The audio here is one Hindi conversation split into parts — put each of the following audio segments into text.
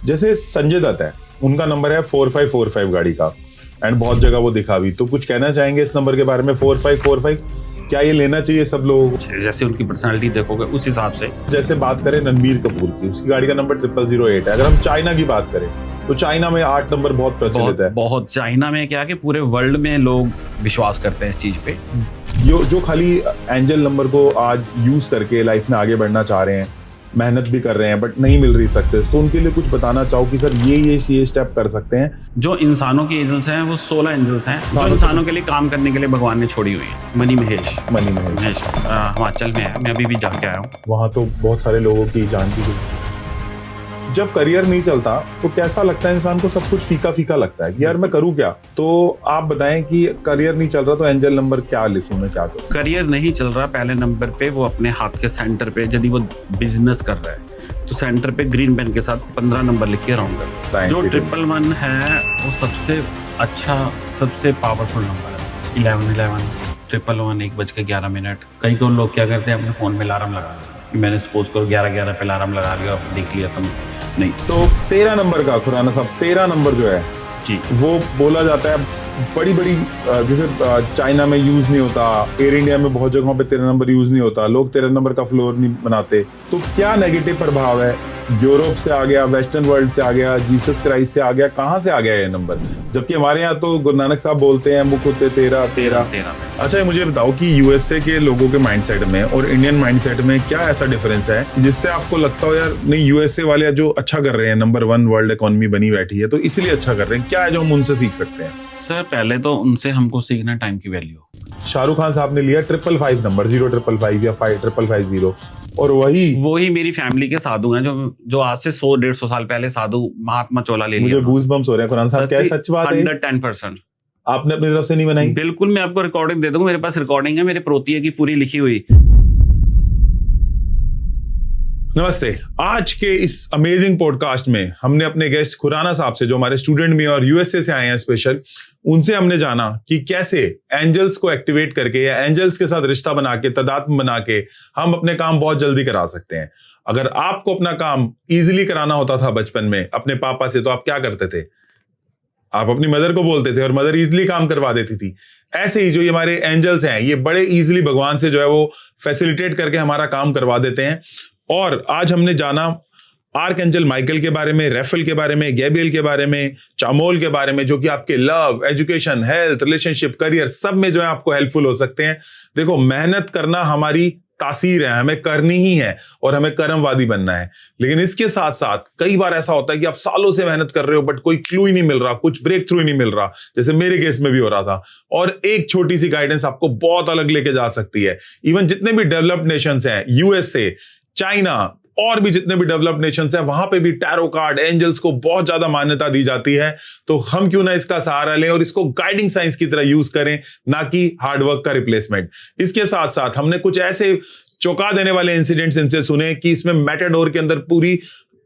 जैसे संजय दत्त है, उनका नंबर है 4545 गाड़ी का, एंड बहुत जगह वो दिखा भी, तो कुछ कहना चाहेंगे इस नंबर के बारे में 4545? क्या ये लेना चाहिए सब लोगों को? जैसे उनकी पर्सनालिटी देखोगे उस हिसाब से। जैसे बात करें रणबीर कपूर की, उसकी गाड़ी का नंबर 0008 है। अगर हम चाइना की बात करें तो चाइना में 8 नंबर बहुत प्रचलित है। बहुत चाइना में क्या कि पूरे वर्ल्ड में लोग विश्वास करते हैं इस चीज पे। जो खाली एंजल नंबर को आज यूज करके लाइफ में आगे बढ़ना चाह रहे हैं, मेहनत भी कर रहे हैं बट नहीं मिल रही सक्सेस, तो उनके लिए कुछ बताना चाहो कि सर ये स्टेप कर सकते हैं। जो इंसानों की एंजल्स हैं वो 16 एंजल्स हैं जो इंसानों के लिए काम करने के लिए भगवान ने छोड़ी हुई है। मनी महेश हिमाचल में है, मैं अभी भी जाके आया हूँ। वहाँ तो बहुत सारे लोगों की जान की। जब करियर नहीं चलता तो कैसा लगता है इंसान को? सब कुछ फीका फीका लगता है कि यार मैं करूँ क्या? तो आप बताएं कि करियर नहीं चल रहा तो एंजल नंबर क्या लिखूं, मैं क्या करूं? करियर नहीं चल रहा, पहले नंबर पे वो अपने हाथ के सेंटर पे यदि वो बिजनेस कर रहा है तो सेंटर पे ग्रीन पेन के साथ 15 नंबर लिख के राउंड कर। जो 111 है वो सबसे अच्छा, सबसे पावरफुल नंबर है। 1111 111 1:11। कई को लोग क्या करते हैं, अपने फोन में अलार्म लगा देते। मैंने सपोज करो 11:11 पे अलार्म लगा लिया, देख लिया तुम नहीं। तो 13 नंबर का खुराना साहब, 13 नंबर जो है जी, वो बोला जाता है बड़ी जैसे चाइना में यूज नहीं होता, एयर इंडिया में बहुत जगहों पे 13 नंबर यूज नहीं होता, लोग 13 नंबर का फ्लोर नहीं बनाते। तो क्या नेगेटिव प्रभाव है? यूरोप से आ गया, वेस्टर्न वर्ल्ड से आ गया, जीसस क्राइस्ट से आ गया, कहाँ से आ गया ये नंबर? जबकि हमारे यहाँ तो गुरु नानक साहब बोलते हैं मुख होते 13। अच्छा, ये मुझे बताओ कि यूएसए के लोगों के माइंडसेट में और इंडियन माइंडसेट में क्या ऐसा डिफरेंस है जिससे आपको लगता हो यार नहीं, यूएसए वाले जो अच्छा कर रहे हैं, नंबर 1 वर्ल्ड इकोनॉमी बनी बैठी है, तो इसलिए अच्छा कर रहे हैं? क्या है जो हम उनसे सीख सकते हैं? सर पहले तो उनसे हमको सीखना टाइम की वैल्यू। शाहरुख खान साहब ने लिया 555 नंबर, 0555 या 5550, और वही मेरी फैमिली के साधु हैं जो आज से 100-150 साल पहले साधु महात्मा चोला ले लिया। मुझे गूज बम्स हो रहे हैं खुराना साहब, क्या सच बात है? 110%। आपने अपनी तरफ से नहीं बनाई? बिल्कुल, मैं आपको रिकॉर्डिंग दे दूंगा, मेरे पास रिकॉर्डिंग है मेरे प्रोतिये की पूरी लिखी हुई। नमस्ते। आज के इस अमेजिंग पॉडकास्ट में हमने अपने गेस्ट खुराना साहब से, जो हमारे स्टूडेंट भी और यूएसए से आए हैं स्पेशल, उनसे हमने जाना कि कैसे एंजल्स को एक्टिवेट करके या एंजल्स के साथ रिश्ता बना के, तदात्म बना के हम अपने काम बहुत जल्दी करा सकते हैं। अगर आपको अपना काम इजीली कराना होता था बचपन में अपने पापा से, तो आप क्या करते थे? आप अपनी मदर को बोलते थे और मदर इजीली काम करवा देती थी। ऐसे ही जो ये हमारे एंजल्स हैं, ये बड़े इजीली भगवान से जो है वो फैसिलिटेट करके हमारा काम करवा देते हैं। और आज हमने जाना आर्कएंजल माइकल के बारे में, रेफेल के बारे में, गैब्रियल के बारे में, चामोल के बारे में, जो कि आपके love, education, health, relationship, career सब में जो है आपको हेल्पफुल हो सकते हैं। देखो, मेहनत करना हमारी तासीर है, हमें करनी ही है और हमें कर्मवादी बनना है। लेकिन इसके साथ साथ कई बार ऐसा होता है कि आप सालों से मेहनत कर रहे हो बट कोई क्लू ही नहीं मिल रहा, कुछ ब्रेक थ्रू ही नहीं मिल रहा, जैसे मेरे केस में भी हो रहा था। और एक छोटी सी गाइडेंस आपको बहुत अलग लेके जा सकती है। इवन जितने भी डेवलप्ड नेशंस हैं, यूएसए, चाइना और भी जितने भी डेवलप्ड नेशंस हैं, वहां पे भी टैरो कार्ड, एंजल्स को बहुत ज्यादा मान्यता दी जाती है। तो हम क्यों ना इसका सहारा लें और इसको गाइडिंग साइंस की तरह यूज करें, ना कि हार्डवर्क का रिप्लेसमेंट। इसके साथ साथ हमने कुछ ऐसे चौंका देने वाले इंसिडेंट्स इनसे सुने कि इसमें मैटाडोर के अंदर, पूरी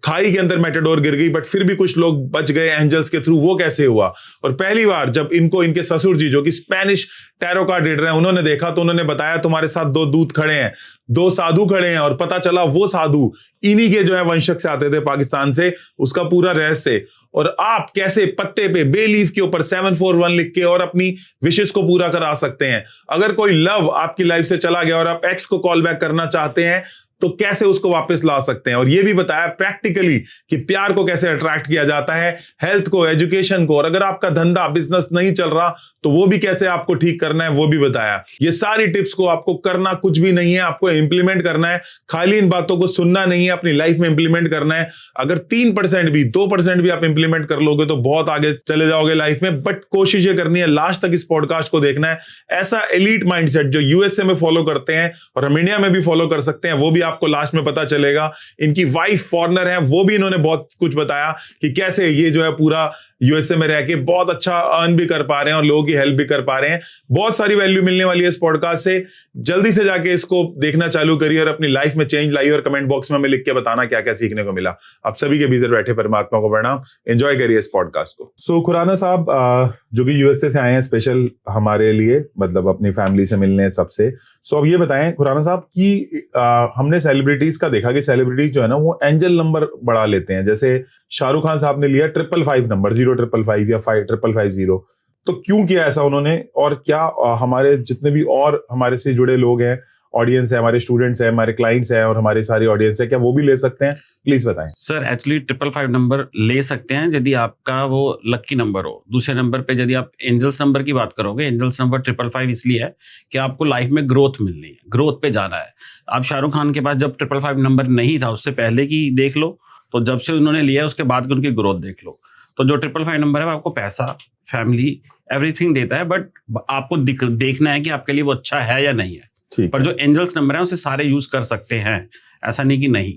खाई के अंदर मैटाडोर गिर गई बट फिर भी कुछ लोग बच गए एंजल्स के थ्रू, वो कैसे हुआ? और पहली बार जब इनको इनके ससुर जी, जो कि स्पेनिश टैरो कार्ड रीडर हैं, उन्होंने देखा तो उन्होंने बताया तुम्हारे साथ 2 दूत खड़े हैं, 2 साधु खड़े हैं, और पता चला वो साधु इन्हीं के जो है वंशज से आते थे, पाकिस्तान से। उसका पूरा रहस्य, और आप कैसे पत्ते पे, बे लीफ के ऊपर 741 लिख के और अपनी विशेष को पूरा करा सकते हैं। अगर कोई लव आपकी लाइफ से चला गया और आप एक्स को कॉल बैक करना चाहते हैं तो कैसे उसको वापस ला सकते हैं। और ये भी बताया प्रैक्टिकली कि प्यार को कैसे अट्रैक्ट किया जाता है, हेल्थ को, एजुकेशन को, और अगर आपका धंधा, बिजनेस नहीं चल रहा तो वो भी कैसे आपको ठीक करना है, वो भी बताया। ये सारी टिप्स को आपको करना कुछ भी नहीं है, आपको इंप्लीमेंट करना है। खाली इन बातों को सुनना नहीं है, अपनी लाइफ में इंप्लीमेंट करना है। अगर 3% भी, 2% भी आप इंप्लीमेंट कर लोगे तो बहुत आगे चले जाओगे लाइफ में। बट कोशिश ये करनी है, लास्ट तक इस पॉडकास्ट को देखना है। ऐसा एलीट माइंडसेट जो यूएसए में फॉलो करते हैं और हम इंडिया में भी फॉलो कर सकते हैं, वो भी आपको लास्ट में पता चलेगा। इनकी वाइफ फॉरेनर है, वो भी इन्होंने बहुत कुछ बताया कि कैसे ये जो है पूरा यूएसए में रह के बहुत अच्छा अर्न भी कर पा रहे हैं और लोगों की हेल्प भी कर पा रहे हैं। बहुत सारी वैल्यू मिलने वाली है इस पॉडकास्ट से। जल्दी से जाके इसको देखना चालू करिए और अपनी लाइफ में चेंज लाइए, और कमेंट बॉक्स में हमें लिख के बताना क्या क्या सीखने को मिला। आप सभी के भीतर बैठे परमात्मा को प्रणाम। एंजॉय करिए इस पॉडकास्ट को। सो खुराना साहब जो भी यूएसए से आए हैं स्पेशल हमारे लिए, मतलब अपनी फैमिली से मिलने सबसे, सो अब ये बताएं खुराना साहब कि हमने सेलिब्रिटीज का देखा कि सेलिब्रिटीज जो है ना वो एंजल नंबर बढ़ा लेते हैं। जैसे शाहरुख खान साहब ने लिया 555 नंबर, 0555 या 5550। तो क्यों किया ऐसा उन्होंने, और क्या हमारे जितने भी और हमारे से जुड़े लोग हैं, ऑडियंस है, हमारे स्टूडेंट्स हैं, हमारे क्लाइंट्स हैं और हमारी सारी ऑडियंस है, क्या वो भी ले सकते हैं? प्लीज बताएं सर। एक्चुअली 555 नंबर ले सकते हैं यदि आपका वो लकी नंबर हो। दूसरे नंबर पे यदि आप एंजल्स नंबर की बात करोगे, एंजल्स नंबर 555 इसलिए है कि आपको लाइफ में ग्रोथ मिलनी है, ग्रोथ पे जाना है। आप शाहरुख खान के पास जब 555 नंबर नहीं था उससे पहले की देख लो, तो जब से उन्होंने लिया उसके बाद की उनकी ग्रोथ देख लो। तो जो 555 नंबर है वो आपको पैसा, फैमिली, एवरीथिंग देता है, बट आपको देखना है कि आपके लिए वो अच्छा है या नहीं है। पर जो एंजल्स नंबर है उसे सारे यूज कर सकते हैं, ऐसा नहीं कि नहीं,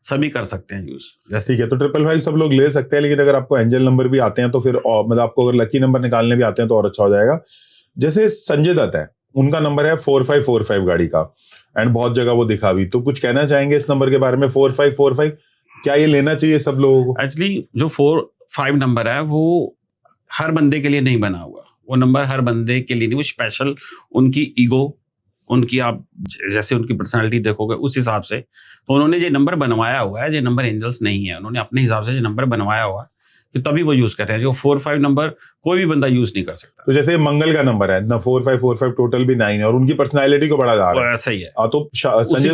सभी कर सकते हैं यूज। जैसे ठीक है, तो 555 सब लोग ले सकते हैं, लेकिन अगर आपको एंजल नंबर भी आते हैं तो फिर मतलब आपको अगर लकी नंबर निकालने भी आते हैं तो और अच्छा हो जाएगा। जैसे संजय दत्त है, उनका नंबर है 4545 गाड़ी का, एंड बहुत जगह वो दिखा भी। तो कुछ कहना चाहेंगे इस नंबर के बारे में, 4545? क्या ये लेना चाहिए सब लोगों को? एक्चुअली जो 45 नंबर है वो हर बंदे के लिए नहीं बना हुआ। वो नंबर हर बंदे के लिए नहीं, वो स्पेशल उनकी ईगो, उनकी आप जैसे उनकी पर्सनालिटी देखोगे उस हिसाब से तो उन्होंने ये नंबर बनवाया हुआ है। ये नंबर एंजल्स नहीं है, उन्होंने अपने हिसाब से ये नंबर बनवाया हुआ है कि तभी वो यूज कर रहे हैं। जो 45 नंबर कोई भी बंदा यूज नहीं कर सकता। तो जैसे मंगल का नंबर है ना, 4545 टोटल भी 9 है और उनकी पर्सनालिटी को बड़ा जा रहा है, ऐसा ही है। तो संजय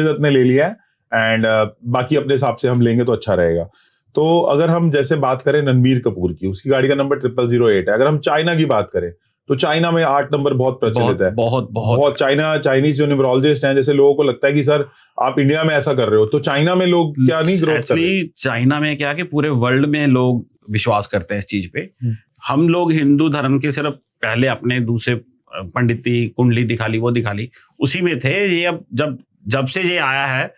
दत्त ने ले लिया है, एंड बाकी अपने हिसाब से हम लेंगे तो अच्छा रहेगा। तो अगर हम जैसे बात करें रणबीर कपूर की, उसकी गाड़ी का नंबर 0008 है। अगर हम चाइना की बात करें तो चाइना में 8 नंबर बहुत प्रचलित है, बहुत चाइनीज जो न्यूमरोलॉजिस्ट हैं, जैसे लोगों को लगता है कि सर आप इंडिया में ऐसा कर रहे हो, तो चाइना में लोग क्या नहीं ग्रोथ कर रहे? चाइना में क्या कि पूरे वर्ल्ड में लोग विश्वास करते हैं इस चीज पे। हम लोग हिंदू धर्म के सिर्फ पहले अपने दूसरे पंडिती, कुंडली दिखा ली, वो दिखा ली, उसी में थे। ये अब जब से ये आया है,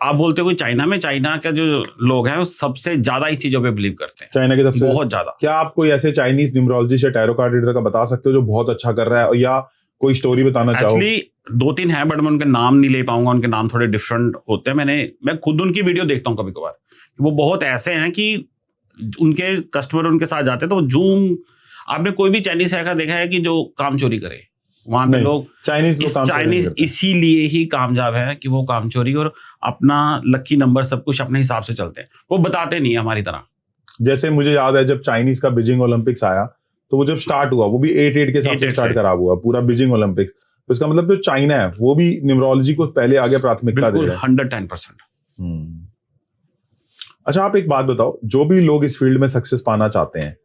आप बोलते हो चाइना में, चाइना के जो लोग हैं वो सबसे ज्यादा इस चीजों पे बिलीव करते हैं, चाइना के सबसे बहुत ज्यादा। क्या आप कोई ऐसे चाइनीज न्यूमरोलॉजिस्ट या टैरो कार्ड रीडर का बता सकते हो जो बहुत अच्छा कर रहा है, या कोई स्टोरी बताना चाहो? एक्चुअली 2-3 हैं, बट मैं उनके नाम नहीं ले पाऊंगा, उनके नाम थोड़े डिफरेंट होते हैं। मैं खुद उनकी वीडियो देखता हूँ कभी कभार, वो बहुत ऐसे हैं कि उनके कस्टमर उनके साथ जाते हैं तो जूम, आपने कोई भी चाइनीज हैकर देखा है कि जो काम चोरी करे? वहां पे लोग चाइनीज इसीलिए ही कामयाब है कि वो काम चोरी और अपना लकी नंबर सब कुछ अपने हिसाब से चलते हैं, वो बताते नहीं है हमारी तरह। जैसे मुझे याद है जब चाइनीज का बीजिंग ओलंपिक्स आया, तो वो जब स्टार्ट हुआ वो भी 8 के साथ स्टार्ट करा हुआ पूरा बीजिंग ओलंपिक्स। तो इसका मतलब जो चाइना है वो भी न्यूमरोलॉजी को पहले आगे प्राथमिकता दे रहा है। 110%। अच्छा, आप एक बात बताओ, जो भी लोग इस फील्ड में सक्सेस पाना चाहते हैं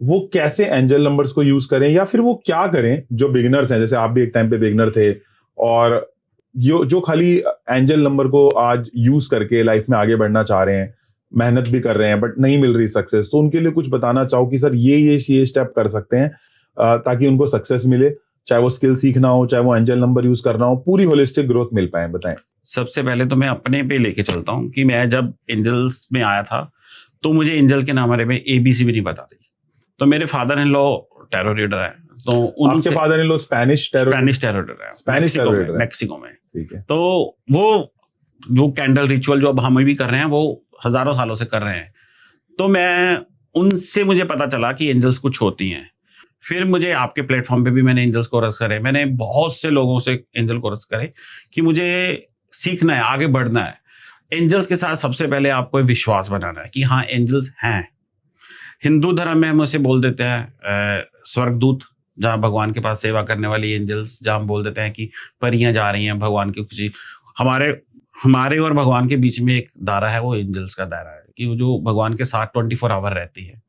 वो कैसे एंजल नंबर्स को यूज करें, या फिर वो क्या करें जो बिगिनर्स हैं? जैसे आप भी एक टाइम पे बिगिनर थे, और जो खाली एंजल नंबर को आज यूज करके लाइफ में आगे बढ़ना चाह रहे हैं, मेहनत भी कर रहे हैं बट नहीं मिल रही सक्सेस, तो उनके लिए कुछ बताना चाहो कि सर ये स्टेप कर सकते हैं ताकि उनको सक्सेस मिले, चाहे वो स्किल सीखना हो, चाहे वो एंजल नंबर यूज करना हो, पूरी होलिस्टिक ग्रोथ मिल पाए? बताएं। सबसे पहले तो मैं अपने पे लेके चलता हूँ कि मैं जब एंजल्स में आया था तो मुझे एंजल के नाम में ABC भी नहीं पता थी। तो मेरे father in law tarot reader है, तो आपके father in law Spanish tarot reader है मैक्सिको में। ठीक है। तो वो जो कैंडल रिचुअल जो अब हम भी कर रहे हैं वो हजारों सालों से कर रहे हैं, तो मैं उनसे मुझे पता चला कि एंजल्स कुछ होती हैं। फिर मुझे आपके प्लेटफॉर्म पे भी मैंने एंजल्स कोर्स करे, मैंने बहुत से लोगों से एंजल कोर्स करे कि मुझे सीखना है, आगे बढ़ना है। एंजल्स के साथ सबसे पहले आपको विश्वास बनाना है कि हाँ एंजल्स हैं। हिंदू धर्म में हम उसे बोल देते हैं स्वर्गदूत, जहाँ भगवान के पास सेवा करने वाली एंजल्स, जहाँ हम बोल देते हैं कि परियां जा रही हैं भगवान की खुशी। हमारे और भगवान के बीच में एक दायरा है, वो एंजल्स का दायरा है कि वो जो भगवान के साथ 24 आवर रहती है।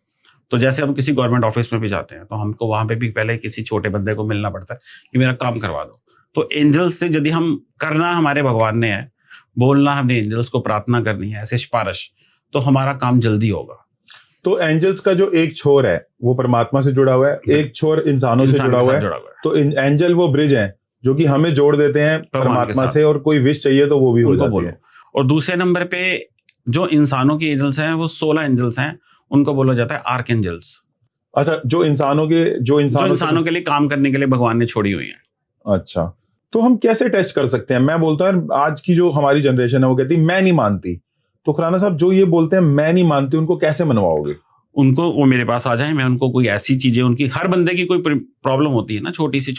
तो जैसे हम किसी गवर्नमेंट ऑफिस में भी जाते हैं तो हमको वहां पे भी पहले किसी छोटे बंदे को मिलना पड़ता है कि मेरा काम करवा दो। तो एंजल्स से यदि हम करना हमारे भगवान ने है, बोलना हमने एंजल्स को प्रार्थना करनी है ऐसे सिफारिश, तो हमारा काम जल्दी होगा। तो एंजल्स का जो एक छोर है वो परमात्मा से जुड़ा हुआ है, एक छोर इंसानों से जुड़ा हुआ है। तो एंजल वो ब्रिज हैं जो कि हमें जोड़ देते हैं परमात्मा से, और कोई विश चाहिए तो वो भी हो जाती है। और दूसरे नंबर पे जो इंसानों के एंजल्स हैं वो 16 एंजल्स हैं, उनको बोला जाता है आर्क एंजल्स। अच्छा, जो इंसानों के लिए काम करने के लिए भगवान ने छोड़ी हुई है। अच्छा, तो हम कैसे टेस्ट कर सकते हैं? मैं बोलता हूँ आज की जो हमारी जनरेशन है वो कहती है मैं नहीं मानती, तो खुराना साहब जो ये बोलते हैं मैं नहीं मानती, उनको कैसे मनवाओगे? उनको वो मेरे पास आ जाए, मैं उनको कोई ऐसी चीजें, उनकी हर बंदे की कोई प्रॉब्लम होती है ना, छोटी सी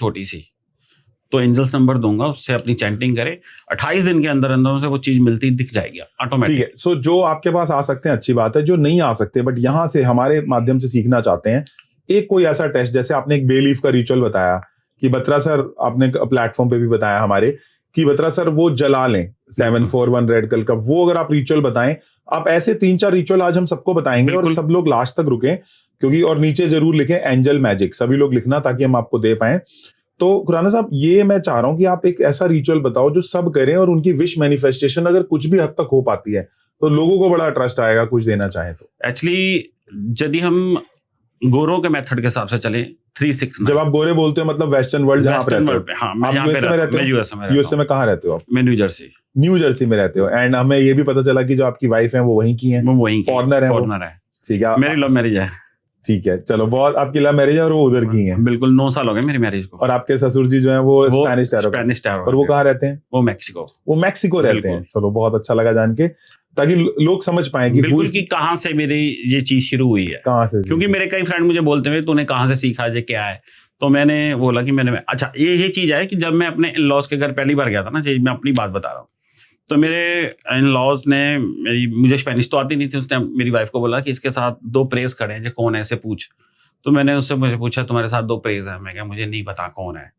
तो एंजल्स नंबर दूंगा, उससे अपनी चैंटिंग करे, 28 दिन के अंदर अंदर उसे वो चीज मिलती दिख जाएगी ऑटोमेटिक। ठीक है, सो जो आपके पास आ सकते हैं अच्छी बात है, जो नहीं आ सकते बट यहाँ से हमारे माध्यम से सीखना चाहते हैं, एक कोई ऐसा टेस्ट, जैसे आपने एक बे लीफ का रिचुअल बताया कि बत्रा सर, आपने प्लेटफॉर्म पे भी बताया हमारे कि बत्रा सर वो जला लें 741 रेड कलर का, वो अगर आप रिचुअल बताएं, आप ऐसे 3-4 रिचुअल आज हम सबको बताएंगे और सब लोग लास्ट तक रुकें, क्योंकि और नीचे जरूर लिखें एंजल मैजिक, सभी लोग लिखना ताकि हम आपको दे पाएं। तो खुराना साहब, ये मैं चाह रहा हूं कि आप एक ऐसा रिचुअल बताओ जो सब करें और उनकी विश मैनिफेस्टेशन अगर कुछ भी हद तक हो पाती है तो लोगों को बड़ा ट्रस्ट आएगा, कुछ देना चाहें तो। एक्चुअली यदि हम गोरों के मेथड के हिसाब से चले 369, जब आप गोरे बोलते हो मतलब वेस्टर्न वर्ल्ड जहां पे रहते हो? हाँ, मैं आप यहाँ पे यूएसए में रहते हो? यूएसए में कहाँ रहते हो आप? मैं न्यू जर्सी। न्यू जर्सी में रहते हो, एंड हमें ये भी पता चला कि जो आपकी वाइफ है वो वहीं की है, वो वहीं की फॉरनर है। फॉरनर है, ठीक है, मेरी लव मैरिज है। ठीक है, चलो, बहुत आपकी लव मैरिज है और वो उधर की है। बिल्कुल 9 साल हो गए मेरी मैरिज को। और आपके ससुर जी जो है वो स्पेनिश टैरो, और वो कहाँ रहते हैं? वो मैक्सिको। वो मैक्सिको रहते हैं। चलो, बहुत अच्छा लगा जान के, ताकि लोग समझ पाए कि बिल्कुल कि कहाँ से मेरी ये चीज शुरू हुई है, कहाँ से। क्योंकि मेरे कई फ्रेंड मुझे बोलते हैं तूने कहाँ से सीखा है, क्या है, तो मैंने बोला कि मैंने अच्छा ये चीज है कि जब मैं अपने इन लॉज के घर पहली बार गया था ना, मैं अपनी बात बता रहा हूँ, तो मेरे इन लॉज ने मुझे स्पेनिश तो आती नहीं थी, उसने मेरी वाइफ को बोला कि इसके साथ 2 प्रेस खड़े हैं, जो कौन है ऐसे पूछ। तो मैंने उससे मुझे पूछा तुम्हारे साथ 2 प्रेस हैं, मैं क्या मुझे नहीं पता कौन है।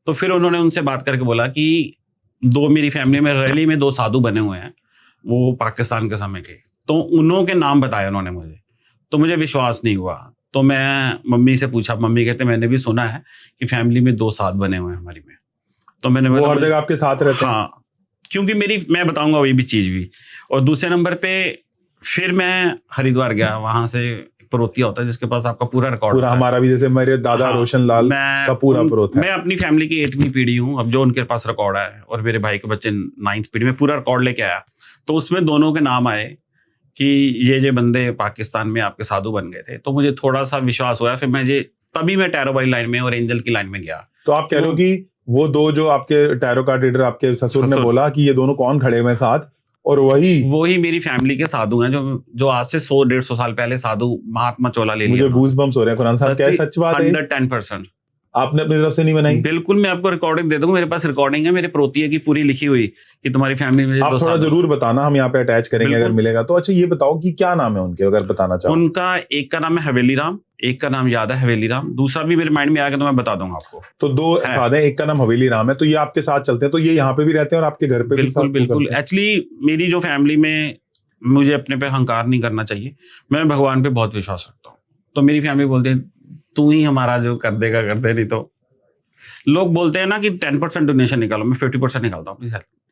तो फिर उन्होंने उनसे बात करके बोला कि 2 मेरी फैमिली में रैली में 2 साधु बने हुए हैं, वो पाकिस्तान के समय के, तो उन्हों के नाम बताया उन्होंने मुझे, तो मुझे विश्वास नहीं हुआ। तो मैं मम्मी से पूछा, मम्मी कहते मैंने भी सुना है कि फैमिली में 2 साधु बने हुए हैं हमारी में। तो मैंने वो हर जगह आपके साथ रहते हैं? हाँ, क्योंकि मैं बताऊंगा वही भी चीज भी। और दूसरे नंबर पे फिर मैं हरिद्वार गया, वहां से परोतिया होता है जिसके पास आपका पूरा रिकॉर्ड पूरा, हमारा भी, जैसे मेरे दादा रोशन लाल का पूरा परोतिया। मैं अपनी फैमिली की 8वीं पीढ़ी हूँ अब, जो उनके पास रिकॉर्ड है, और मेरे भाई के बच्चे 9th पीढ़ी में पूरा रिकॉर्ड लेके आया। तो उसमें दोनों के नाम आए कि ये बंदे पाकिस्तान में आपके साधु बन गए थे, तो मुझे थोड़ा सा विश्वास हुआ। फिर तभी मैं टैरो वाली लाइन में और एंजल की लाइन में गया। तो आप कह रहे हो कि वो 2 जो आपके टैरो कार्ड रीडर आपके ससुर ने बोला कि ये दोनों कौन खड़े हुए साथ, और वही मेरी फैमिली के साधु हैं, जो आज से 100-150 साल पहले साधु महात्मा चोला ले लिया। मुझे गूज बम्स हो रहे हैं खुराना साहब, क्या सच बात है? 110%। आपने अपनी तरफ से नहीं बनाई? बिल्कुल, मैं आपको रिकॉर्डिंग दे दूंगा, मेरे पास रिकॉर्डिंग है मेरे प्रोतिया की पूरी लिखी हुई कि तुम्हारी फैमिली में। आप थोड़ा जरूर बताना, हम यहाँ पे अटैच करेंगे अगर मिलेगा तो। अच्छा, ये बताओ कि क्या नाम है उनके, अगर बताना चाहो। उनका एक का नाम है हवेली राम, एक का नाम याद है हवेली राम, दूसरा भी मेरे माइंड में आएगा तो मैं बता दूंगा आपको। तो 2 साथ हैं, एक का नाम हवेली राम है, तो ये आपके साथ चलते हैं, तो ये यहाँ पे भी रहते हैं और आपके घर पे? बिल्कुल। एक्चुअली मेरी जो फैमिली में, मुझे अपने पे अहंकार नहीं करना चाहिए, मैं भगवान पे बहुत विश्वास रखता हूँ। तो मेरी फैमिली बोलते हैं तू ही हमारा जो कर देगा कर दे, नहीं तो लोग बोलते हैं ना कि 10% डोनेशन निकालो, मैं 50% निकालता हूँ।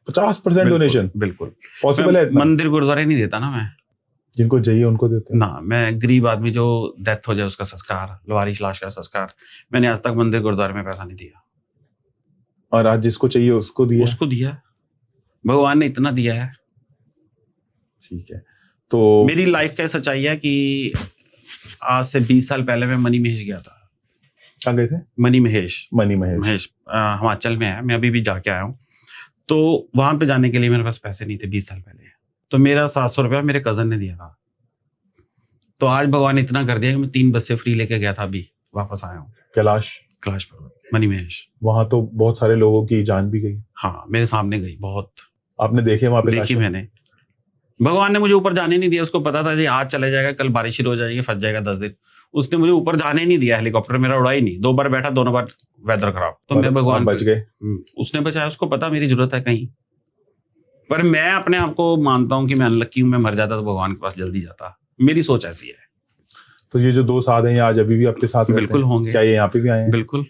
50% डोनेशन? बिल्कुल पॉसिबल है? मंदिर गुरुद्वारे नहीं देता ना मैं, जिनको चाहिए उनको देते हैं ना। मैं गरीब आदमी, जो डेथ हो जाए उसका संस्कार, लवारिश लाश का संस्कार, मैंने आज तक मंदिर गुरुद्वारे में पैसा नहीं दिया। और आज जिसको चाहिए उसको दिया, भगवान ने इतना दिया है। ठीक है, तो मेरी लाइफ का सच्चाई है कि आज से 20 साल पहले मैं मनी महेश गया था। कहाँ गए थे? मनी महेश हिमाचल में है, मैं अभी भी जाके आया हूँ। तो वहां पे जाने के लिए मेरे पास पैसे नहीं थे 20 साल पहले, तो मेरा 700 रुपया मेरे कजन ने दिया था। तो आज भगवान ने इतना कर दिया कि मैं 3 बस से फ्री लेके गया था, अभी वापस आया हूँ। कैलाश पर्वत, मनी महेश, वहां तो बहुत सारे लोगों की जान भी गई। हाँ, मेरे सामने गई, बहुत आपने देखे वहां पे? देखी मैंने। भगवान ने मुझे ऊपर जाने नहीं दिया, उसको पता था कि आज चले जाएगा, कल बारिश शुरू हो जाएगी, फंस जाएगा 10 दिन। उसने मुझे ऊपर जाने नहीं दिया, हेलीकॉप्टर मेरा उड़ा ही नहीं। 2 बार बैठा, दोनों बार वेदर खराब। तो मैं भगवान बच गए। उसने बचाया, उसको पता मेरी जरूरत है कहीं। पर मैं अपने आप को मानता हूँ कि मैं अनलक्की हूँ, मैं मर जाता तो भगवान के पास जल्दी जाता। मेरी सोच ऐसी है। तो ये जो 2 साथ हैं, आज अभी भी आपके साथ? बिल्कुल होंगे। क्या ये यहाँ पे भी आए हैं? बिल्कुल,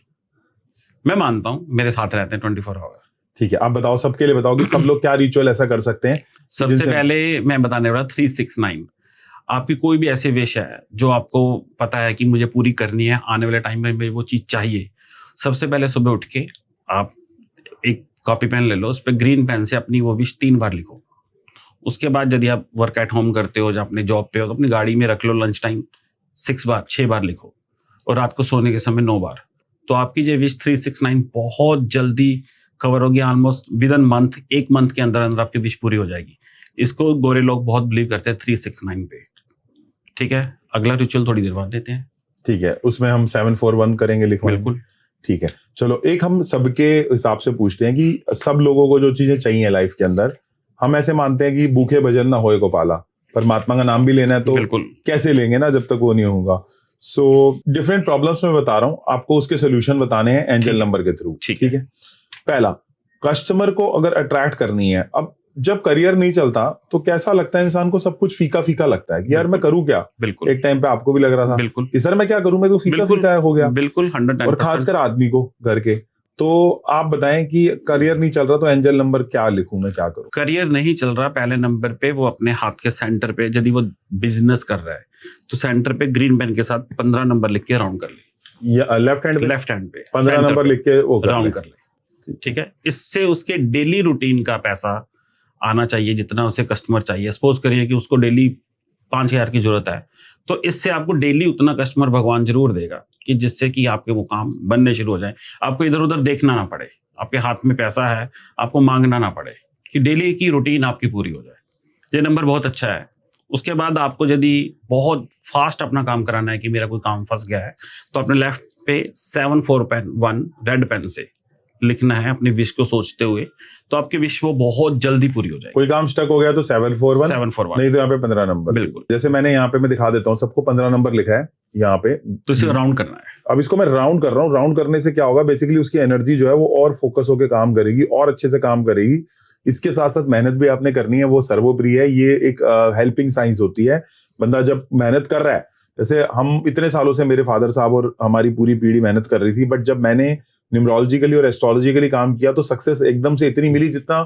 मैं मानता हूँ मेरे साथ रहते हैं 24 आवर। ठीक है, आप बताओ, सबके लिए बताओ कि सब लोग क्या रिचुअल ऐसा कर सकते हैं। सबसे पहले मैं बताने वाला 369। आपकी कोई भी ऐसी विश है जो आपको पता है कि मुझे पूरी करनी है, आने वाले टाइम में मुझे वो चीज चाहिए, सबसे पहले सुबह उठ के आप एक कॉपी पेन ले लो, उस पर ग्रीन पेन से अपनी वो विश 3 बार लिखो। उसके बाद यदि आप वर्क एट होम करते हो, जब अपने जॉब पे हो, तो अपनी गाड़ी में रख लो, लंच टाइम 6 बार लिखो, और रात को सोने के समय 9 बार। तो आपकी जो विश 369 बहुत जल्दी कवर होगी, almost with in month, 1 month के अंदर अंदर आपकी विश पूरी हो जाएगी। इसको गोरे लोग बहुत बिलीव करते हैं 369 पे। ठीक है, अगला रिचुअल थोड़ी देर बाद देते हैं। ठीक है, उसमें हम 741 करेंगे, लिखो। बिल्कुल। ठीक है, चलो एक हम सबके हिसाब से पूछते हैं कि सब लोगों को जो चीजें चाहिए लाइफ के अंदर, हम ऐसे मानते हैं कि भूखे भजन ना होए को पाला, परमात्मा का नाम भी लेना है तो बिल्कुल कैसे लेंगे ना जब तक वो नहीं होगा। सो डिफरेंट प्रॉब्लम्स में बता रहा हूँ आपको, उसके सोल्यूशन बताने हैं एंजल ठीक। नंबर के थ्रू। ठीक ठीक है, पहला, कस्टमर को अगर अट्रैक्ट करनी है, अब जब करियर नहीं चलता तो कैसा लगता है इंसान को, सब कुछ फीका फीका लगता है कि यार मैं करूँ क्या। बिल्कुल एक टाइम पे आपको भी लग रहा था बिल्कुल कि सर मैं क्या करूं, मैं तो फीका बिल्कुल फीका हो गया, बिल्कुल 110%। और खासकर आदमी को घर के। तो आप बताएं कि करियर नहीं चल रहा तो एंजल नंबर क्या लिखूं, मैं क्या करूं। करियर नहीं चल रहा, पहले नंबर पे वो अपने हाथ के सेंटर पे यदि वो बिजनेस कर रहा है तो सेंटर पे ग्रीन पेन के साथ 15 नंबर लिख के राउंड कर ले। या लेफ्ट हैंड पे लेफ्ट हैंड पे 15 नंबर लिख के वो राउंड कर ले। ठीक है, इससे उसके डेली रूटीन का पैसा आना चाहिए जितना उसे कस्टमर चाहिए। सपोज करिए कि उसको डेली 5,000 की जरूरत है, तो इससे आपको डेली उतना कस्टमर भगवान जरूर देगा कि जिससे कि आपके मुकाम बनने शुरू हो जाए, आपको इधर उधर देखना ना पड़े, आपके हाथ में पैसा है, आपको मांगना ना पड़े, कि डेली की रूटीन आपकी पूरी हो जाए। ये नंबर बहुत अच्छा है। उसके बाद आपको यदि बहुत फास्ट अपना काम कराना है कि मेरा कोई काम फंस गया है, तो अपने लेफ्ट पे 741 रेड पेन से लिखना है अपनी विश को सोचते हुए, तो आपकी विश वो बहुत जल्दी पूरी हो जाएगी। कोई काम स्टक हो गया तो 741, 741 नहीं तो यहाँ पे 15 नंबर। बिल्कुल, जैसे मैंने यहाँ पे मैं दिखा देता हूँ सबको, 15 नंबर लिखा है यहाँ पे, तो इसे राउंड करना है। अब इसको मैं राउंड कर रहा हूँ। राउंड करने से क्या होगा, बेसिकली उसकी एनर्जी जो है वो और फोकस होकर काम करेगी और अच्छे से काम करेगी। इसके साथ साथ मेहनत भी आपने करनी है, वो सर्वोप्रिय है। ये एक हेल्पिंग साइंस होती है। बंदा जब मेहनत कर रहा है, जैसे हम इतने सालों से, मेरे फादर साहब और हमारी पूरी पीढ़ी मेहनत कर रही थी, बट जब मैंने न्यूमरोलॉजिकली और एस्ट्रोलॉजिकली काम किया तो सक्सेस एकदम से इतनी मिली जितना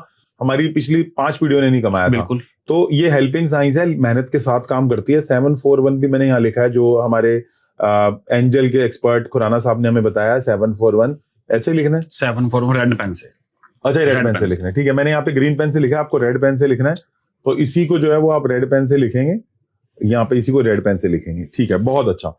हमारी पिछली 5 पीढ़ियों ने नहीं कमाया था। बिल्कुल, तो ये हेल्पिंग साइंस है, मेहनत के साथ काम करती है। 741 भी मैंने यहाँ लिखा है, जो हमारे एंजल के एक्सपर्ट खुराना साहब ने हमें बताया। 741 ऐसे लिखना है, 741 रेड पेन से। अच्छा रेड पेन से लिखना है, ठीक है। मैंने यहाँ पे ग्रीन पेन से लिखा है, आपको रेड पेन से लिखना है। तो इसी को जो है वो आप रेड पेन से लिखेंगे, यहाँ पे इसी को रेड पेन से लिखेंगे, ठीक है, बहुत अच्छा।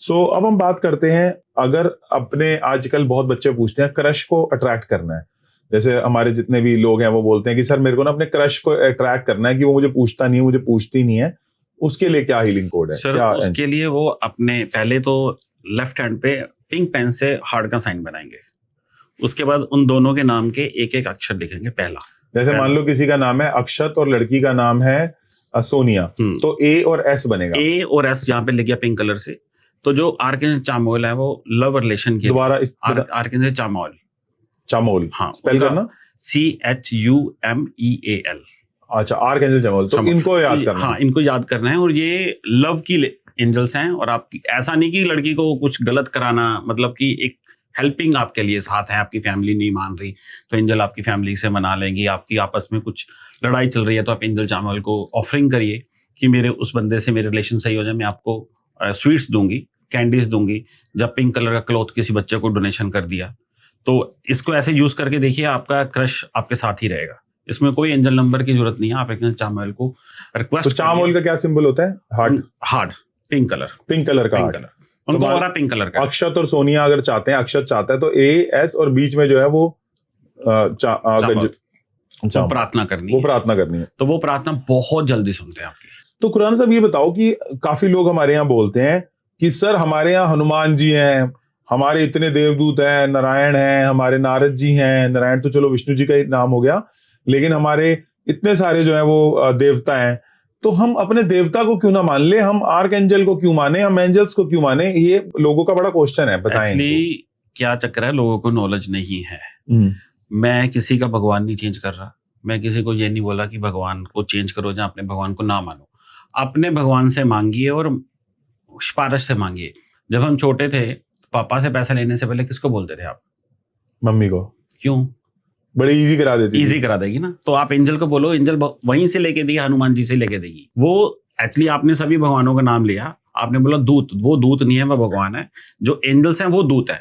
सो अब हम बात करते हैं, अगर अपने आजकल बहुत बच्चे पूछते हैं क्रश को अट्रैक्ट करना है, जैसे हमारे जितने भी लोग हैं वो बोलते हैं कि सर मेरे को ना अपने क्रश को अट्रैक्ट करना है, कि वो मुझे पूछता नहीं है, मुझे पूछती नहीं है, उसके लिए क्या हीलिंग कोड है? सर क्या उसके लिए वो अपने पहले तो लेफ्ट हैंड पे पिंक पेन से हार्ट का साइन बनाएंगे। उसके बाद उन दोनों के नाम के एक एक अक्षर लिखेंगे। पहला, जैसे मान लो किसी का नाम है अक्षत और लड़की का नाम है सोनिया, तो ए और एस बनेगा। ए और एस यहाँ पे लिख गया पिंक कलर से। तो जो आर्केंजल चामोल है वो लव रिलेशन की, दोबारा आर्केंजल चामोल, चामोल, हाँ, स्पेल करना CHUMEAL। अच्छा, आर्कएंजल चामोल, तो इनको याद करना। हाँ, इनको याद करना है। और ये लव की एंजल्स हैं, और आपकी ऐसा नहीं कि लड़की को कुछ गलत कराना, मतलब कि एक हेल्पिंग आपके लिए साथ है। आपकी फैमिली नहीं मान रही तो एंजल आपकी फैमिली से मना लेंगी। आपकी आपस में कुछ लड़ाई चल रही है तो आप एंजल चामल को ऑफरिंग करिए कि मेरे उस बंदे से मेरे रिलेशन सही हो जाए, मैं आपको स्वीट्स दूंगी, कैंडीज दूंगी। जब पिंक कलर का क्लॉथ किसी बच्चे को डोनेशन कर दिया, तो इसको ऐसे यूज करके देखिए, आपका क्रश आपके साथ ही रहेगा। इसमें कोई एंजल नंबर की जरूरत नहीं है। आप एक चामोल को रिक्वेस्ट, तो चामोल का क्या सिंबल होता है? Heart, pink colour, pink colour का पिंक कलर, उनको और पिंक कलर का। अक्षत और सोनिया अगर चाहते हैं, अक्षत चाहता है तो ए एस और बीच में जो है वो प्रार्थना करनी, वो प्रार्थना करनी है। तो वो प्रार्थना बहुत जल्दी सुनते हैं आपकी। तो खुराना साहब ये बताओ कि काफी लोग हमारे यहाँ बोलते हैं कि सर हमारे यहाँ हनुमान जी हैं, हमारे इतने देवदूत हैं, नारायण हैं, हमारे नारद जी हैं। नारायण तो चलो विष्णु जी का ही नाम हो गया, लेकिन हमारे इतने सारे जो है वो देवता हैं, तो हम अपने देवता को क्यों ना मान ले? हम आर्क एंजल को क्यों माने? हम एंजल्स को क्यों माने? ये लोगों का बड़ा क्वेश्चन है, बताएं। एक्चुअली क्या चक्कर है, लोगों को नॉलेज नहीं है। मैं किसी का भगवान नहीं चेंज कर रहा। मैं किसी को ये नहीं बोला कि भगवान को चेंज करो या अपने भगवान को ना मानो। अपने भगवान से मांगिए और सिफारिश से मांगिए। जब हम छोटे थे, पापा से पैसा लेने से पहले किसको बोलते थे आप? मम्मी को। क्यों? बड़ी इजी करा देती, इजी करा देगी ना। तो आप एंजल को बोलो, एंजल वहीं से लेके देगी, हनुमान जी से लेके देगी। वो एक्चुअली आपने सभी भगवानों का नाम लिया, आपने बोला दूत, वो दूत नहीं है, वो भगवान है। जो एंजल्स हैं वो दूत है,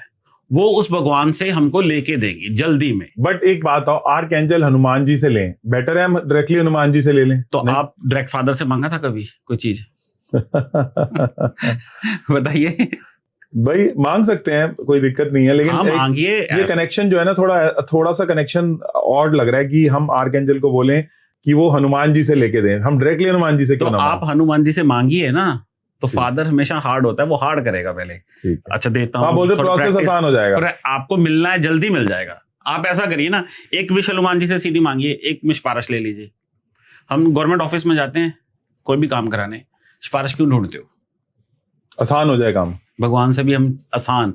वो उस भगवान से हमको लेके देंगी जल्दी में। बट एक बात आओ, आर्क एंजल हनुमान जी से लें, बेटर है हम डायरेक्टली हनुमान जी से ले लें? तो आप डायरेक्ट फादर से मांगा था कभी कोई चीज? बताइए। भाई मांग सकते हैं, कोई दिक्कत नहीं है, लेकिन मांगिए। ये कनेक्शन जो है ना, थोड़ा सा कनेक्शन ऑड लग रहा है कि हम आर्क एंजल को बोलें कि वो हनुमान जी से लेके दें। हम डायरेक्टली हनुमान जी से क्यों ना? आप हनुमान जी से मांगिए ना, तो फादर हमेशा हार्ड होता है, वो हार्ड करेगा पहले। ठीक है, अच्छा देता हूँ, आप बोल रहे प्रोसेस आसान हो जाएगा, और आपको मिलना है जल्दी मिल जाएगा। आप ऐसा करिए ना, एक विश हनुमान जी से सीधी मांगिए, एक में सिफारिश ले लीजिए। हम गवर्नमेंट ऑफिस में जाते हैं कोई भी काम कराने, सिफारिश क्यों ढूंढते हो? आसान हो जाए काम। भगवान से भी हम आसान,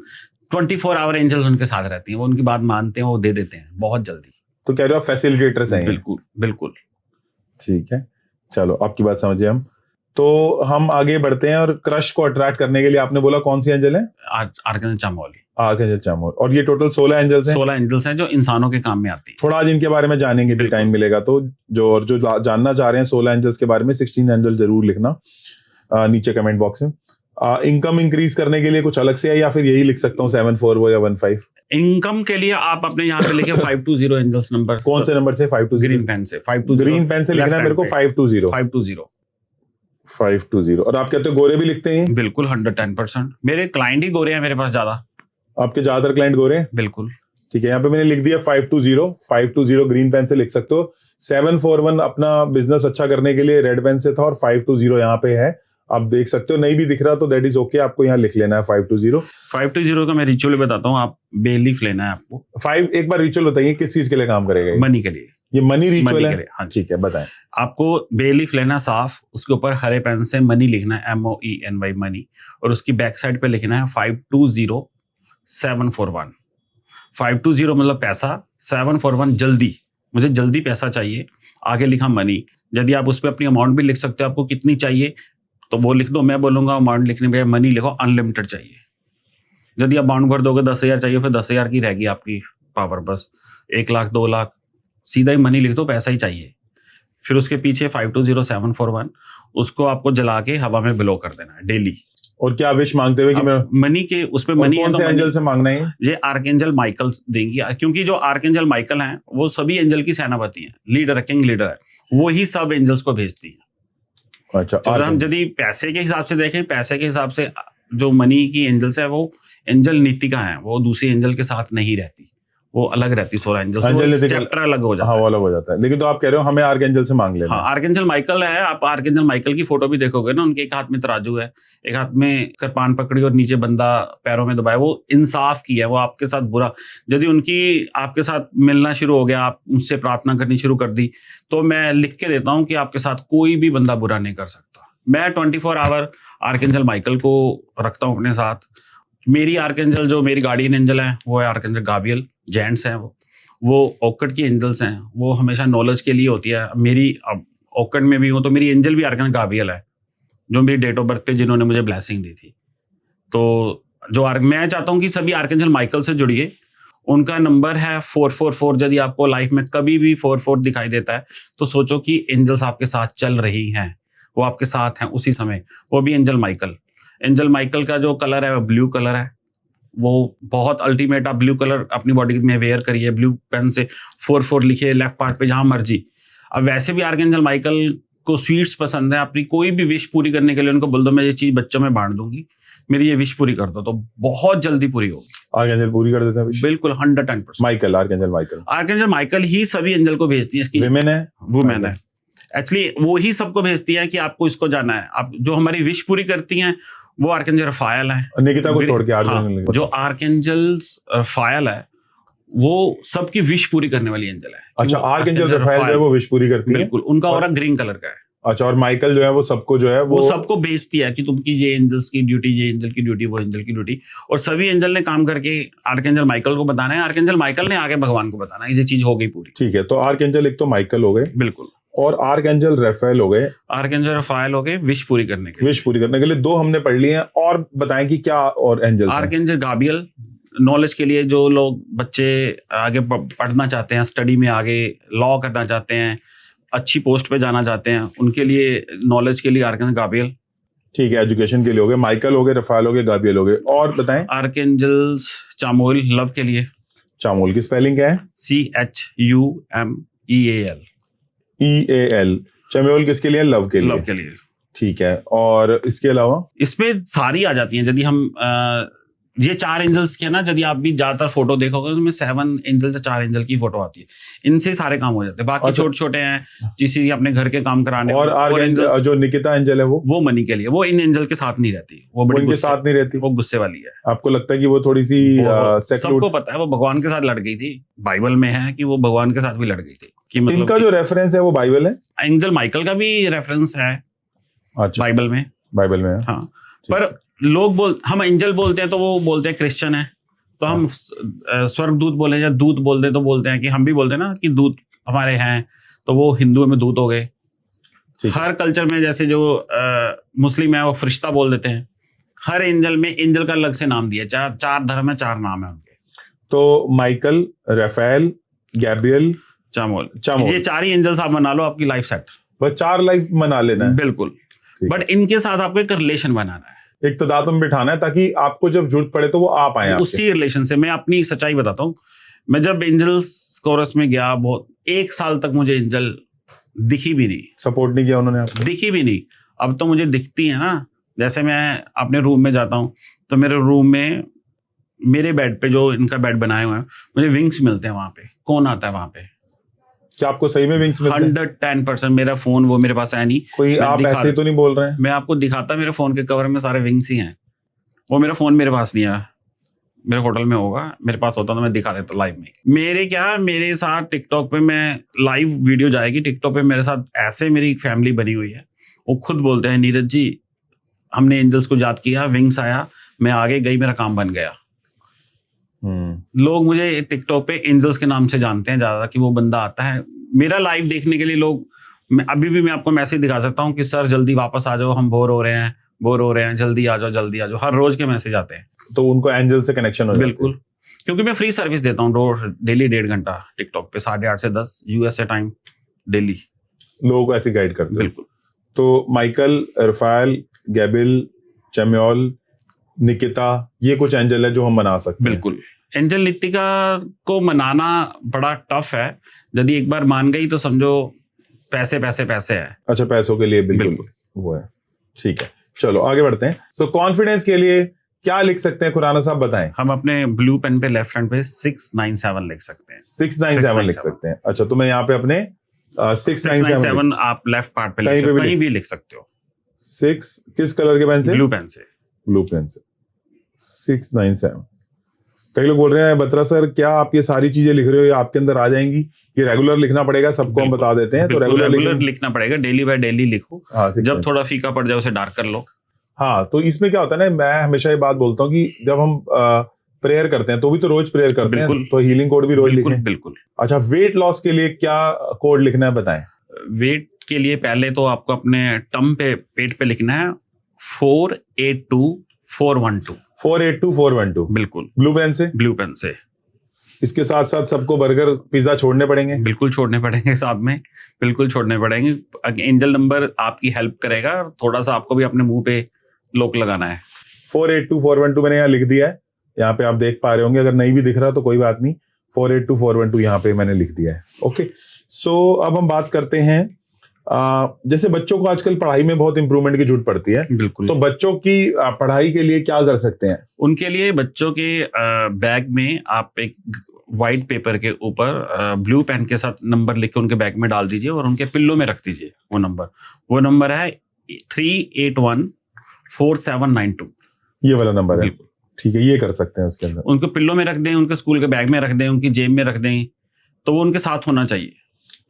24 आवर एंजल्स उनके साथ रहती हैं, वो उनकी बात मानते हैं, वो दे देते हैं बहुत जल्दी। तो कह रहे हो आप फैसिलिटेटर्स हैं? बिल्कुल बिल्कुल। ठीक है, चलो आपकी बात समझे हम। तो हम आगे बढ़ते हैं, और क्रश को अट्रैक्ट करने के लिए आपने बोला कौन सी एंजल है? आर्कएंजल चामोली। आर्कएंजल चामोल। और ये टोटल 16 एंजल्स हैं? 16 एंजल्स हैं जो इंसानों के काम में आती है। थोड़ा आज इनके बारे में जानेंगे भी, टाइम मिलेगा तो। जो जानना चाह रहे हैं 16 एंजल्स के बारे में, 16 एंजल जरूर लिखना नीचे कमेंट बॉक्स में। इनकम इंक्रीज करने के लिए कुछ अलग से है, या फिर यही लिख सकता हूँ 741 या 15? इनकम के लिए आप अपने यहाँ पे लिखे 520 एंजल्स नंबर। कौन से नंबर से? 520 ग्रीन पेन से 520। ग्रीन पेन से लिखना है मेरे को 520। 520। और आप कहते हो गोरे भी लिखते हैं? बिल्कुल 110%। मेरे क्लाइंट ही गोरे हैं मेरे पास ज्यादा। आपके ज्यादातर क्लाइंट गोरे हैं? बिल्कुल। ठीक है, यहाँ पे मैंने लिख दिया 520 ग्रीन पेन से लिख सकते हो। 741 अपना बिजनेस अच्छा करने के लिए रेड पेन से था, और 520 यहाँ पे है, आप देख सकते हो। नहीं भी दिख रहा तो दैट इज ओके, आपको यहाँ लिख लेना है 520 का मैं रिचुअल बताता हूँ, आप बेलीफ लेना है आपको। 5 एक बार रिचुअल बताइए किस चीज के लिए काम करेगा? मनी के लिए। ये मनी रिचुअल है? हाँ ठीक है, बताएं। आपको बेलीफ लेना साफ, उसके ऊपर हरे पेन से मनी लिखना है, MOENY मनी, और उसकी बैक साइड पे लिखना है 520741। 520 मतलब पैसा, 741 जल्दी, मुझे जल्दी पैसा चाहिए, आगे लिखा मनी। यदि आप उस पर अपनी अमाउंट भी लिख सकते हो, आपको कितनी चाहिए तो वो लिख दो। मैं बोलूंगा अमाउंट लिखने पे मनी लिखो, अनलिमिटेड चाहिए। यदि आप अमाउंट भर दोगे 10,000 चाहिए, फिर 10,000 की रहेगी आपकी पावर, बस 1 लाख 2 लाख, सीधा ही मनी लिख दो, पैसा ही चाहिए। फिर उसके पीछे 520741, उसको आपको जला के हवा में ब्लो कर देना है डेली। और क्या विश मांगते हुए कि मैं मनी के उसमें मनी कौन से एंजल से मांगना है? ये आर्कएंजल माइकल देंगी, क्योंकि जो आर्कएंजल माइकल हैं वो सभी एंजल की सेनापति हैं, लीडर, किंग लीडर है, वो ही सब एंजल्स को भेजती है। अच्छा, तो हम यदि पैसे के हिसाब से देखें, पैसे के हिसाब से जो मनी की एंजल्स है वो एंजल नीतिका है, वो दूसरी एंजल के साथ नहीं रहती, वो अलग रहती। 16 एंजल चैप्टर अलग हो जाता है। हाँ, वो अलग हो जाता है। लेकिन तो आप कह रहे हो हमें आर्कएंजल से मांग लेना। हाँ, आर्कएंजल माइकल है। आप आर्कएंजल माइकल की फोटो भी देखोगे ना, उनके एक हाथ में तराजू है, एक हाथ में कृपान पकड़ी और नीचे बंदा पैरों में दबाया, वो इंसाफ की है, वो आपके साथ बुरा, यदि उनकी आपके साथ मिलना शुरू हो गया, आप उनसे प्रार्थना करनी शुरू कर दी, तो मैं लिख के देता हूँ कि आपके साथ कोई भी बंदा बुरा नहीं कर सकता। मैं 24 आवर आर्कएंजल माइकल को रखता हूँ अपने साथ। मेरी आर्कएंजल जो मेरी गार्डियन एंजल है वो है आर्कएंजल गाब्रिएल, जेंट्स हैं वो ओक्कड की एंजल्स हैं, वो हमेशा नॉलेज के लिए होती है। मेरी अब ओक्कड में भी हूँ तो मेरी एंजल भी आर्कएंजल गाब्रिएल है, जो मेरी डेट ऑफ बर्थ पे जिन्होंने मुझे ब्लेसिंग दी थी। तो जो मैं चाहता हूँ कि सभी आर्कएंजल माइकल से जुड़िए। उनका नंबर है 444। यदि आपको लाइफ में कभी भी 44 दिखाई देता है तो सोचो कि एंजल्स आपके साथ चल रही हैं, वो आपके साथ हैं उसी समय, वो भी एंजल माइकल। एंजल माइकल का जो कलर है वो ब्लू कलर है, वो बहुत अल्टीमेट। आप ब्लू कलर अपनी बॉडी में वेयर करिए, ब्लू पेन से 44 लिखिए लेफ्ट पार्ट पे जहां मर्जी। अब वैसे भी आर्कएंजल माइकल को स्वीट्स पसंद है, अपनी कोई भी विश पूरी करने के लिए उनको बोल दो मैं ये चीज बच्चों में बांट दूंगी, मेरी ये विश पूरी कर दो, तो बहुत जल्दी पूरी होगी। आर्कएंजल पूरी कर देते हैं विश? बिल्कुल 110%। माइकल, आर्कएंजल माइकल ही सभी एंजल को भेजती है। इसकी विमेन है, वुमेन है एक्चुअली, वो ही सबको भेजती है कि आपको इसको जाना है। आप जो हमारी विश पूरी करती हैं वो आर्कएंजल रफायल है, निकिता को छोड़ के। हाँ, जो आर्कएंजल रफायल है वो सबकी विश पूरी करने वाली एंजल है। अच्छा, आर्कएंजल रफायल जो है वो विश पूरी करती है? बिल्कुल, उनका ऑरा ग्रीन कलर का है। अच्छा, और माइकल जो है वो सबको जो है वो सबको भेजती है कि तुमकी ये एंजल्स की ड्यूटी, ये एंजल की ड्यूटी, वो एंजल की ड्यूटी, और सभी एंजल ने काम करके आर्कएंजल माइकल को बताना है, आर्कएंजल माइकल ने आगे भगवान को बताना है, ये चीज हो गई पूरी। ठीक है, तो आर्कएंजल एक तो माइकल हो गए, बिल्कुल, और आर्कएंजल रफायल हो गए। आर्कएंजल रफायल हो गए विश पूरी करने के लिए। विश पूरी करने के लिए 2 हमने पढ़ लिए हैं, और बताएं कि क्या और एंजल्स हैं? आर्कएंजल गाब्रिएल नॉलेज के लिए, जो लोग बच्चे आगे पढ़ना चाहते हैं, स्टडी में आगे लॉ करना चाहते हैं, अच्छी पोस्ट पे जाना चाहते हैं, उनके लिए नॉलेज के लिए आर्कएंजल गाब्रिएल। ठीक है, एजुकेशन के लिए हो गए, माइकल हो गए, रफायल हो गए, गाब्रिएल हो गए। और बताएं आर्कएंजल चामुएल लव के लिए। चामुएल की स्पेलिंग क्या है? CHUMEAL। EAL। चमेल किसके लिए? लव के लिए। लव के लिए। ठीक है, और इसके अलावा इसमें सारी आ जाती हैं। यदि हम ये 4 एंजल्स के ना, यदि आप भी ज्यादातर फोटो देखोगे तो 7 एंजल या 4 एंजल की फोटो आती है, इनसे सारे काम हो जाते हैं। बाकी छोटे छोटे हैं किसी अपने घर के काम कराने, और एंजल जो निकिता एंजल है वो मनी के लिए, वो इन एंजल के साथ नहीं रहती, वो इनके साथ नहीं रहती, वो गुस्से वाली है। आपको लगता है कि वो थोड़ी सी सबको पता है वो भगवान के साथ लड़ गई थी, बाइबल में है कि वो भगवान के साथ भी लड़ गई थी कि मतलब इनका जो रेफरेंस है वो बाइबल है, एंजल माइकल का भी रेफरेंस है बाइबल में हाँ। पर लोग हम एंजल बोलते हैं तो वो बोलते हैं क्रिश्चियन है, तो हम स्वर्गदूत बोले या दूत बोलते तो बोलते हैं कि हम भी बोलते हैं ना कि दूत हमारे हैं, तो वो हिंदुओं में दूत हो गए। हर कल्चर में जैसे जो मुस्लिम है वो फरिश्ता बोल देते हैं। हर एंजल में एंजल का अलग से नाम दिया, 4 धर्म है, 4 नाम है उनके। तो माइकल, राफेल, गैब्रियल, चामोल, ये 4 ही एंजल्स आप मना लो, आपकी लाइफ सेट, बस 4 लाइफ मना लेना है। बिल्कुल, बट इनके साथ आपको एक रिलेशन बनाना है, एक तदाद में बिठाना है ताकि आपको जब जरूरत पड़े तो वो आ पाए। उसी रिलेशन से मैं अपनी सच्चाई बताता हूँ। मैं जब एंजल्स कोरस में गया, बहुत 1 साल तक मुझे एंजल दिखी भी नहीं, सपोर्ट नहीं किया उन्होंने आपको? दिखी भी नहीं। अब तो मुझे दिखती है ना, जैसे मैं अपने रूम में जाता हूँ तो मेरे रूम में मेरे बेड पे जो इनका बेड बनाए हुए हैं, मुझे विंग्स मिलते हैं वहां पे। कौन आता है वहां पे? क्या आपको सही में विंग्स मिलते हैं? 110%। मेरा फोन वो मेरे पास है नहीं, कोई आप ऐसे तो नहीं बोल रहे हैं? मैं आपको दिखाता, मेरे फोन के कवर में सारे विंग्स ही हैं। वो मेरा फोन मेरे पास नहीं है, मेरे होटल में होगा, मेरे पास होता तो मैं दिखा देता लाइव में। मेरे साथ टिकटॉक पे मैं लाइव वीडियो जाएगी, टिकटॉक पे मेरे साथ ऐसे मेरी फैमिली बनी हुई है, वो खुद बोलते हैं नीरज जी हमने एंजल्स को याद किया, विंग्स आया, मैं आगे गई, मेरा काम बन गया। लोग मुझे टिकटॉक पे एंजल्स के नाम से जानते हैं ज्यादा, कि वो बंदा आता है मेरा लाइव देखने के लिए। लोग अभी भी मैं आपको मैसेज दिखा सकता हूँ कि सर जल्दी वापस आ जाओ, हम बोर हो रहे हैं, जल्दी आ जाओ। हर रोज के मैसेज आते हैं, तो उनको एंजल से कनेक्शन हो जाता है। बिल्कुल, क्योंकि मैं फ्री सर्विस देता हूँ डेली 1.5 घंटा टिकटॉक पे, 8:30 से 10 यूएसए टाइम डेली। लोग ऐसे गाइड करते हैं। बिल्कुल। तो माइकल, राफेल, गैब्रियल, चैमुएल, निकिता, ये कुछ एंजल है जो हम मना सकते हैं। बिल्कुल। एंजल नितिका को मनाना बड़ा टफ है, यदि एक बार मान गई तो समझो पैसे है। अच्छा, पैसों के लिए बिल्कुल वो है, ठीक है। चलो आगे बढ़ते हैं। सो कॉन्फिडेंस के लिए क्या लिख सकते हैं खुराना साहब, बताएं। हम अपने ब्लू पेन पे लेफ्ट हैंड पे 697 लिख सकते हैं। 697 लिख सकते हैं। अच्छा, तो मैं यहाँ पे अपने 697 आप लेफ्ट पार्ट पे कहीं भी लिख सकते हो। 6 किस कलर के पेन से? ब्लू पेन से। 697। कई लोग बोल रहे हैं बत्रा सर क्या आप ये सारी चीजें लिख रहे हो, ये आपके अंदर आ जाएंगी? ये रेगुलर लिखना पड़ेगा, सबको हम बता देते हैं। तो रेगुलर लिखना पड़ेगा, डेली बाय डेली लिखो। जब थोड़ा फीका पड़ जाए उसे डार्क कर लो। हाँ, तो इसमें क्या होता है ना, मैं हमेशा ये बात बोलता हूँ कि जब हम प्रेयर करते हैं तो भी तो रोज प्रेयर करते हैं, तो हीलिंग कोड भी रोज लिखें। बिल्कुल। अच्छा, वेट लॉस के लिए क्या कोड लिखना है, बताएं। वेट के लिए पहले तो आपको अपने टम पे, पेट पे लिखना है 482412। 482412। बिल्कुल। ब्लू पेन से। इसके साथ साथ सबको बर्गर पिज्जा छोड़ने पड़ेंगे? बिल्कुल छोड़ने पड़ेंगे, साथ में बिल्कुल छोड़ने पड़ेंगे। एंजल नंबर आपकी हेल्प करेगा, थोड़ा सा आपको भी अपने मुंह पे लोक लगाना है। 482412 मैंने यहाँ लिख दिया है, यहाँ पे आप देख पा रहे होंगे। अगर नहीं भी दिख रहा तो कोई बात नहीं, 482412 यहाँ पे मैंने लिख दिया है। ओके, सो अब हम बात करते हैं, जैसे बच्चों को आजकल पढ़ाई में बहुत इंप्रूवमेंट की जरूरत पड़ती है। बिल्कुल। तो बच्चों की पढ़ाई के लिए क्या कर सकते हैं? उनके लिए बच्चों के बैग में आप एक व्हाइट पेपर के ऊपर ब्लू पेन के साथ नंबर लिख के उनके बैग में डाल दीजिए और उनके पिल्लों में रख दीजिए। वो नंबर है 3814792। ये वाला नंबर है, ठीक है, ये कर सकते हैं। उसके अंदर उनको पिल्लों में रख दें, उनके स्कूल के बैग में रख दें, उनकी जेब में रख दें, तो वो उनके साथ होना चाहिए,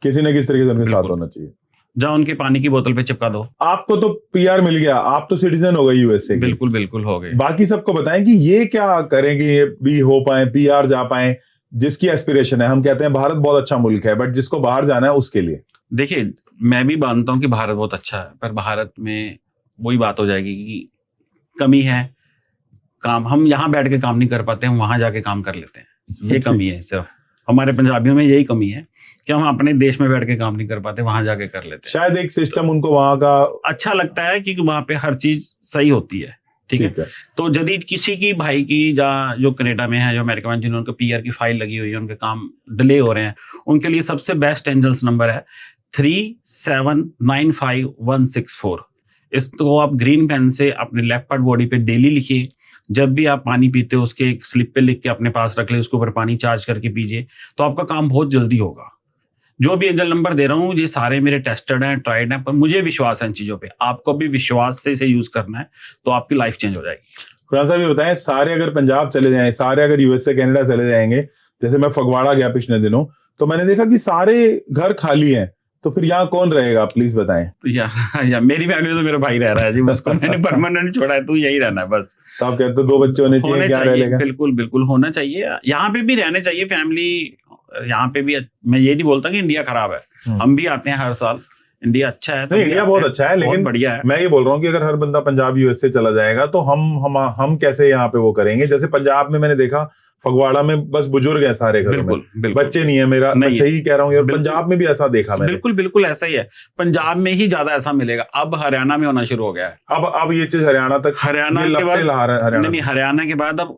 किसी न किसी तरीके से उनके साथ होना चाहिए। जहाँ उनके पानी की बोतल पे चिपका दो। आपको तो पीआर मिल गया, आप तो सिटीजन हो गए यूएसए के। बिल्कुल हो गए। बाकी सबको बताएं कि ये क्या करेंगे, ये भी हो पाए, पीआर जा पाए, जिसकी एस्पिरेशन है। हम कहते हैं भारत बहुत अच्छा मुल्क है, बट जिसको बाहर जाना है उसके लिए। देखिए, मैं भी मानता हूँ कि भारत बहुत अच्छा है, पर भारत में वही बात हो जाएगी कि कमी है काम। हम यहाँ बैठ के काम नहीं कर पाते, हम वहां जाके काम कर लेते हैं। ये कमी है, सिर्फ हमारे पंजाबियों में यही कमी है कि हम अपने देश में बैठ के काम नहीं कर पाते, वहां जाके कर लेते हैं। शायद एक सिस्टम उनको वहां का अच्छा लगता है कि वहां पे हर चीज सही होती है। ठीक है। तो यदि किसी की भाई की जो कनाडा में है, जो अमेरिका में, जिन्होंने पीआर की फाइल लगी हुई है, उनके काम डिले हो रहे हैं, उनके लिए सबसे बेस्ट एंजल्स नंबर है 3795164। इसको आप ग्रीन पेन से अपने लेफ्ट पार्ट बॉडी पे डेली लिखिए। जब भी आप पानी पीते हो उसके एक स्लिप पे लिख के अपने पास रख ले, उसके ऊपर पानी चार्ज करके पीजिए, तो आपका काम बहुत जल्दी होगा। जो भी एंजल नंबर दे रहा हूँ ये सारे मेरे टेस्टेड हैं, ट्राइड हैं, पर मुझे विश्वास है इन चीजों पे। आपको भी विश्वास से इसे यूज करना है तो आपकी लाइफ चेंज हो जाएगी। खुराना साहब ये बताएं, सारे अगर पंजाब चले जाएं, सारे अगर यूएसए कनाडा चले जाएंगे, जैसे मैं फगवाड़ा गया पिछले दिनों, तो मैंने देखा कि सारे घर खाली हैं, तो फिर यहाँ कौन रहेगा, प्लीज बताएं। तो या मेरी फैमिली तो मेरा भाई रह रहा है जी, उसको मैंने परमानेंट छोड़ा है, तू यही रहना है बस। तो आप कहते हो 2 बच्चे होने चाहिए, क्या रहेगा? बिल्कुल बिल्कुल होना चाहिए, यहाँ पे भी रहने चाहिए फैमिली। यहाँ पे भी मैं ये नहीं बोलता कि इंडिया खराब है, हम भी आते हैं हर साल, इंडिया अच्छा है। नहीं, इंडिया बहुत अच्छा है, लेकिन बढ़िया है। मैं ये बोल रहा हूँ कि अगर हर बंदा पंजाब यूएसए चला जाएगा तो हम कैसे यहाँ पे वो करेंगे? जैसे पंजाब में मैंने देखा फगवाड़ा में बस बुजुर्ग हैं सारे घरों में, बच्चे नहीं है। मेरा मैं सही कह रहा हूँ यार, पंजाब में भी ऐसा देखा मैंने। बिल्कुल बिल्कुल ऐसा ही है, पंजाब में ही ज्यादा ऐसा मिलेगा। अब हरियाणा में होना शुरू हो गया है। अब ये चीज हरियाणा तक, हरियाणा के बाद नहीं, हरियाणा के बाद अब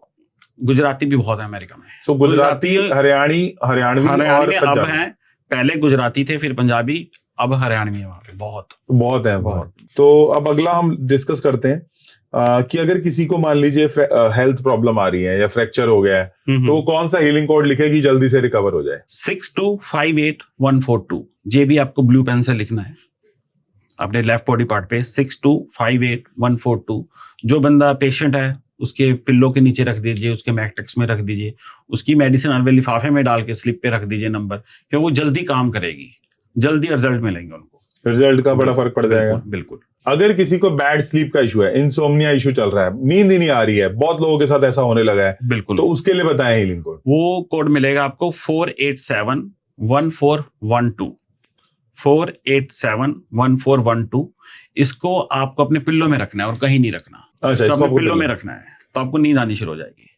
गुजराती भी बहुत है अमेरिका में। सो गुजराती, हरियाणवी और अब हैं। पहले गुजराती थे, फिर पंजाबी, अब हरियाणवी है वहाँ पे बहुत है। तो अब अगला हम डिस्कस करते हैं कि अगर किसी को मान लीजिए हेल्थ प्रॉब्लम आ रही है या फ्रैक्चर हो गया है, तो वो कौन सा हीलिंग कोड लिखेगी जल्दी से रिकवर हो जाए? 6258-142, ये भी आपको ब्लू पेन से लिखना है अपने लेफ्ट बॉडी पार्ट पे, 6258-142। जो बंदा पेशेंट है उसके पिल्लो के नीचे रख दीजिए, उसके मैट्रिक्स में रख दीजिए, उसकी मेडिसिन अलवे लिफाफे में डाल के स्लिप पे रख दीजिए नंबर, क्योंकि वो जल्दी काम करेगी, जल्दी रिजल्ट मिलेंगे उनको, रिजल्ट का बड़ा फर्क पड़ जाएगा। बिल्कुल। अगर किसी को बैड स्लीप का इशू है, इंसोम्निया इशू चल रहा है, नींद ही नहीं आ रही है, बहुत लोगों के साथ ऐसा होने लगा है, बिल्कुल, तो उसके लिए बताएं हीलिंग कोड। वो कोड मिलेगा आपको 487-1412, 487-1412। इसको आपको अपने पिल्लो में रखना है और कहीं नहीं रखना। अच्छा, तो अपने पिल्लो में रखना है, तो आपको नींद आनी शुरू हो जाएगी।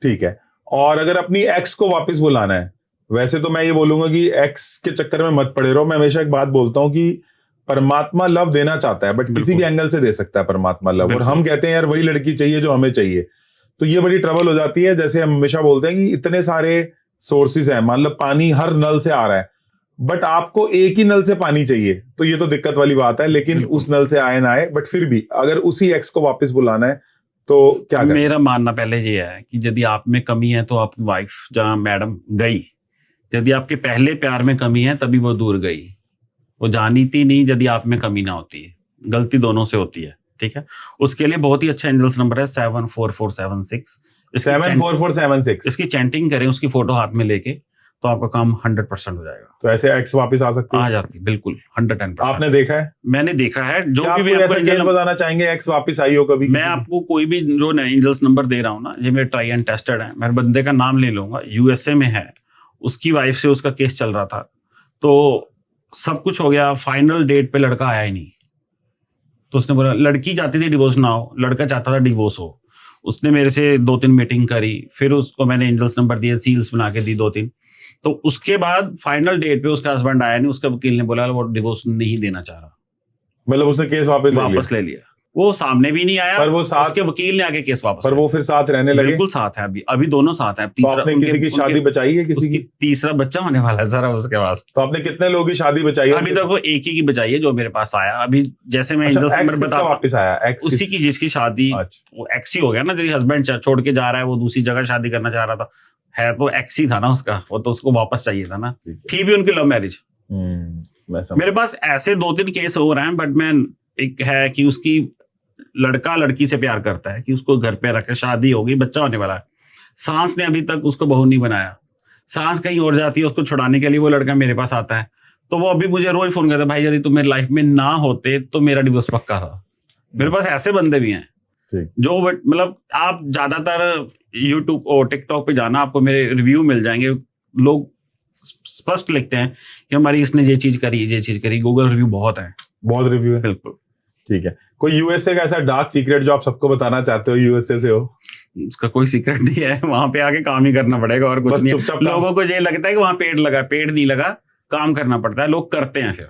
ठीक है। और अगर अपनी एक्स को वापस बुलाना है, वैसे तो मैं ये बोलूंगा कि एक्स के चक्कर में मत पड़े रहो। मैं हमेशा एक बात बोलता हूँ कि परमात्मा लव देना चाहता है, बट किसी भी एंगल से दे सकता है परमात्मा लव, और हम कहते हैं यार वही लड़की चाहिए जो हमें चाहिए, तो ये बड़ी ट्रबल हो जाती है। जैसे हम हमेशा बोलते हैं कि इतने सारे सोर्सेज हैं, मतलब पानी हर नल से आ रहा है, बट आपको एक ही नल से पानी चाहिए, तो ये तो दिक्कत वाली बात है। लेकिन उस नल से आए ना आए, बट फिर भी अगर उसी एक्स को वापस बुलाना है तो क्या करें? मेरा मानना पहले ये है कि यदि आप में कमी है तो आपकी वाइफ जहां मैडम गई, यदि आपके पहले प्यार में कमी है तभी वो दूर गई, वो जानी थी नहीं। यदि आप में कमी ना होती है, गलती दोनों से होती है, ठीक है। उसके लिए बहुत ही अच्छा एंजल्स नंबर है 74476। 74476 इसकी चैंटिंग करें, उसकी फोटो हाथ में लेके, तो आपका काम 100% हो जाएगा। तो ऐसे एक्स वापस आ सकती है? आ जाती, बिल्कुल 110%। आपने देखा है? मैंने देखा है। जो भी ऐसा केस बताना चाहेंगे एक्स वापस आई हो कभी? मैं आपको कोई भी जो एंजल्स नंबर दे रहा हूँ ना, ये मेरे ट्राई एंड टेस्टेड है। मैं बंदे का नाम ले लूंगा, यूएसए में है, उसकी वाइफ से उसका केस चल रहा था, तो सब कुछ हो गया, फाइनल डेट पे लड़का आया ही नहीं। तो उसने बोला, लड़की चाहती थी डिवोर्स ना हो, लड़का चाहता था डिवोर्स हो। उसने मेरे से 2-3 मीटिंग करी, फिर उसको मैंने एंजल्स नंबर दिए, सील्स बना के दी 2-3। तो उसके बाद फाइनल डेट पे उसका हस्बैंड आया नहीं, उसका वकील ने बोला वो डिवोर्स नहीं देना चाह रहा, मतलब उसने केस वापस ले लिया। वो सामने भी नहीं आया, पर वो साथ, उसके वकील ने आके केस वापस, पर वो फिर साथ रहने लगे। बिल्कुल साथ है, अभी दोनों साथ है। तीसरा, तो आपने किसी की शादी बचाई है? किसी की तीसरा बच्चा होने वाला है सर उसके पास। तो आपने कितने लोगों की शादी बचाई है? अभी तक वो एक ही की बचाई है जो मेरे पास आया अभी। जैसे मैं एंजल्स नंबर बता, वापस आया उसी की जिसकी शादी, वो एक्स ही हो गया ना, जो हस्बैंड छोड़ के जा रहा है, वो दूसरी जगह शादी करना चाह रहा था, है तो एक्स ही था ना उसका, वो तो उसको वापस चाहिए था ना। थी भी उनकी लव मैरिज। मेरे पास ऐसे 2-3 केस हो रहे हैं, बट मैं एक है कि उसकी लड़का लड़की से प्यार करता है कि उसको घर पे रखे, शादी होगी, बच्चा होने वाला है, सांस ने अभी तक उसको बहू नहीं बनाया, सांस कहीं और जाती है, उसको छुड़ाने के लिए वो लड़का मेरे पास आता है। तो वो अभी मुझे रोज फोन करता है, भाई यदि तुम मेरी लाइफ में ना होते तो मेरा डिवोर्स पक्का था। मेरे पास ऐसे बंदे भी हैं जो, मतलब आप ज्यादातर यूट्यूब और टिकटॉक पे जाना, आपको मेरे रिव्यू मिल जाएंगे, लोग स्पष्ट लिखते हैं कि हमारी इसने ये चीज करी। गूगल रिव्यू बहुत है, बहुत रिव्यू है। बिल्कुल। ठीक है, कोई यूएसए का ऐसा डार्क सीक्रेट जो आप सबको बताना चाहते हो, यूएसए से हो? उसका कोई सीक्रेट नहीं है, वहां पे आके काम ही करना पड़ेगा और कुछ नहीं है। लोगों को ये लगता है कि वहां पेड़ नहीं लगा, काम करना पड़ता है, लोग करते हैं फिर।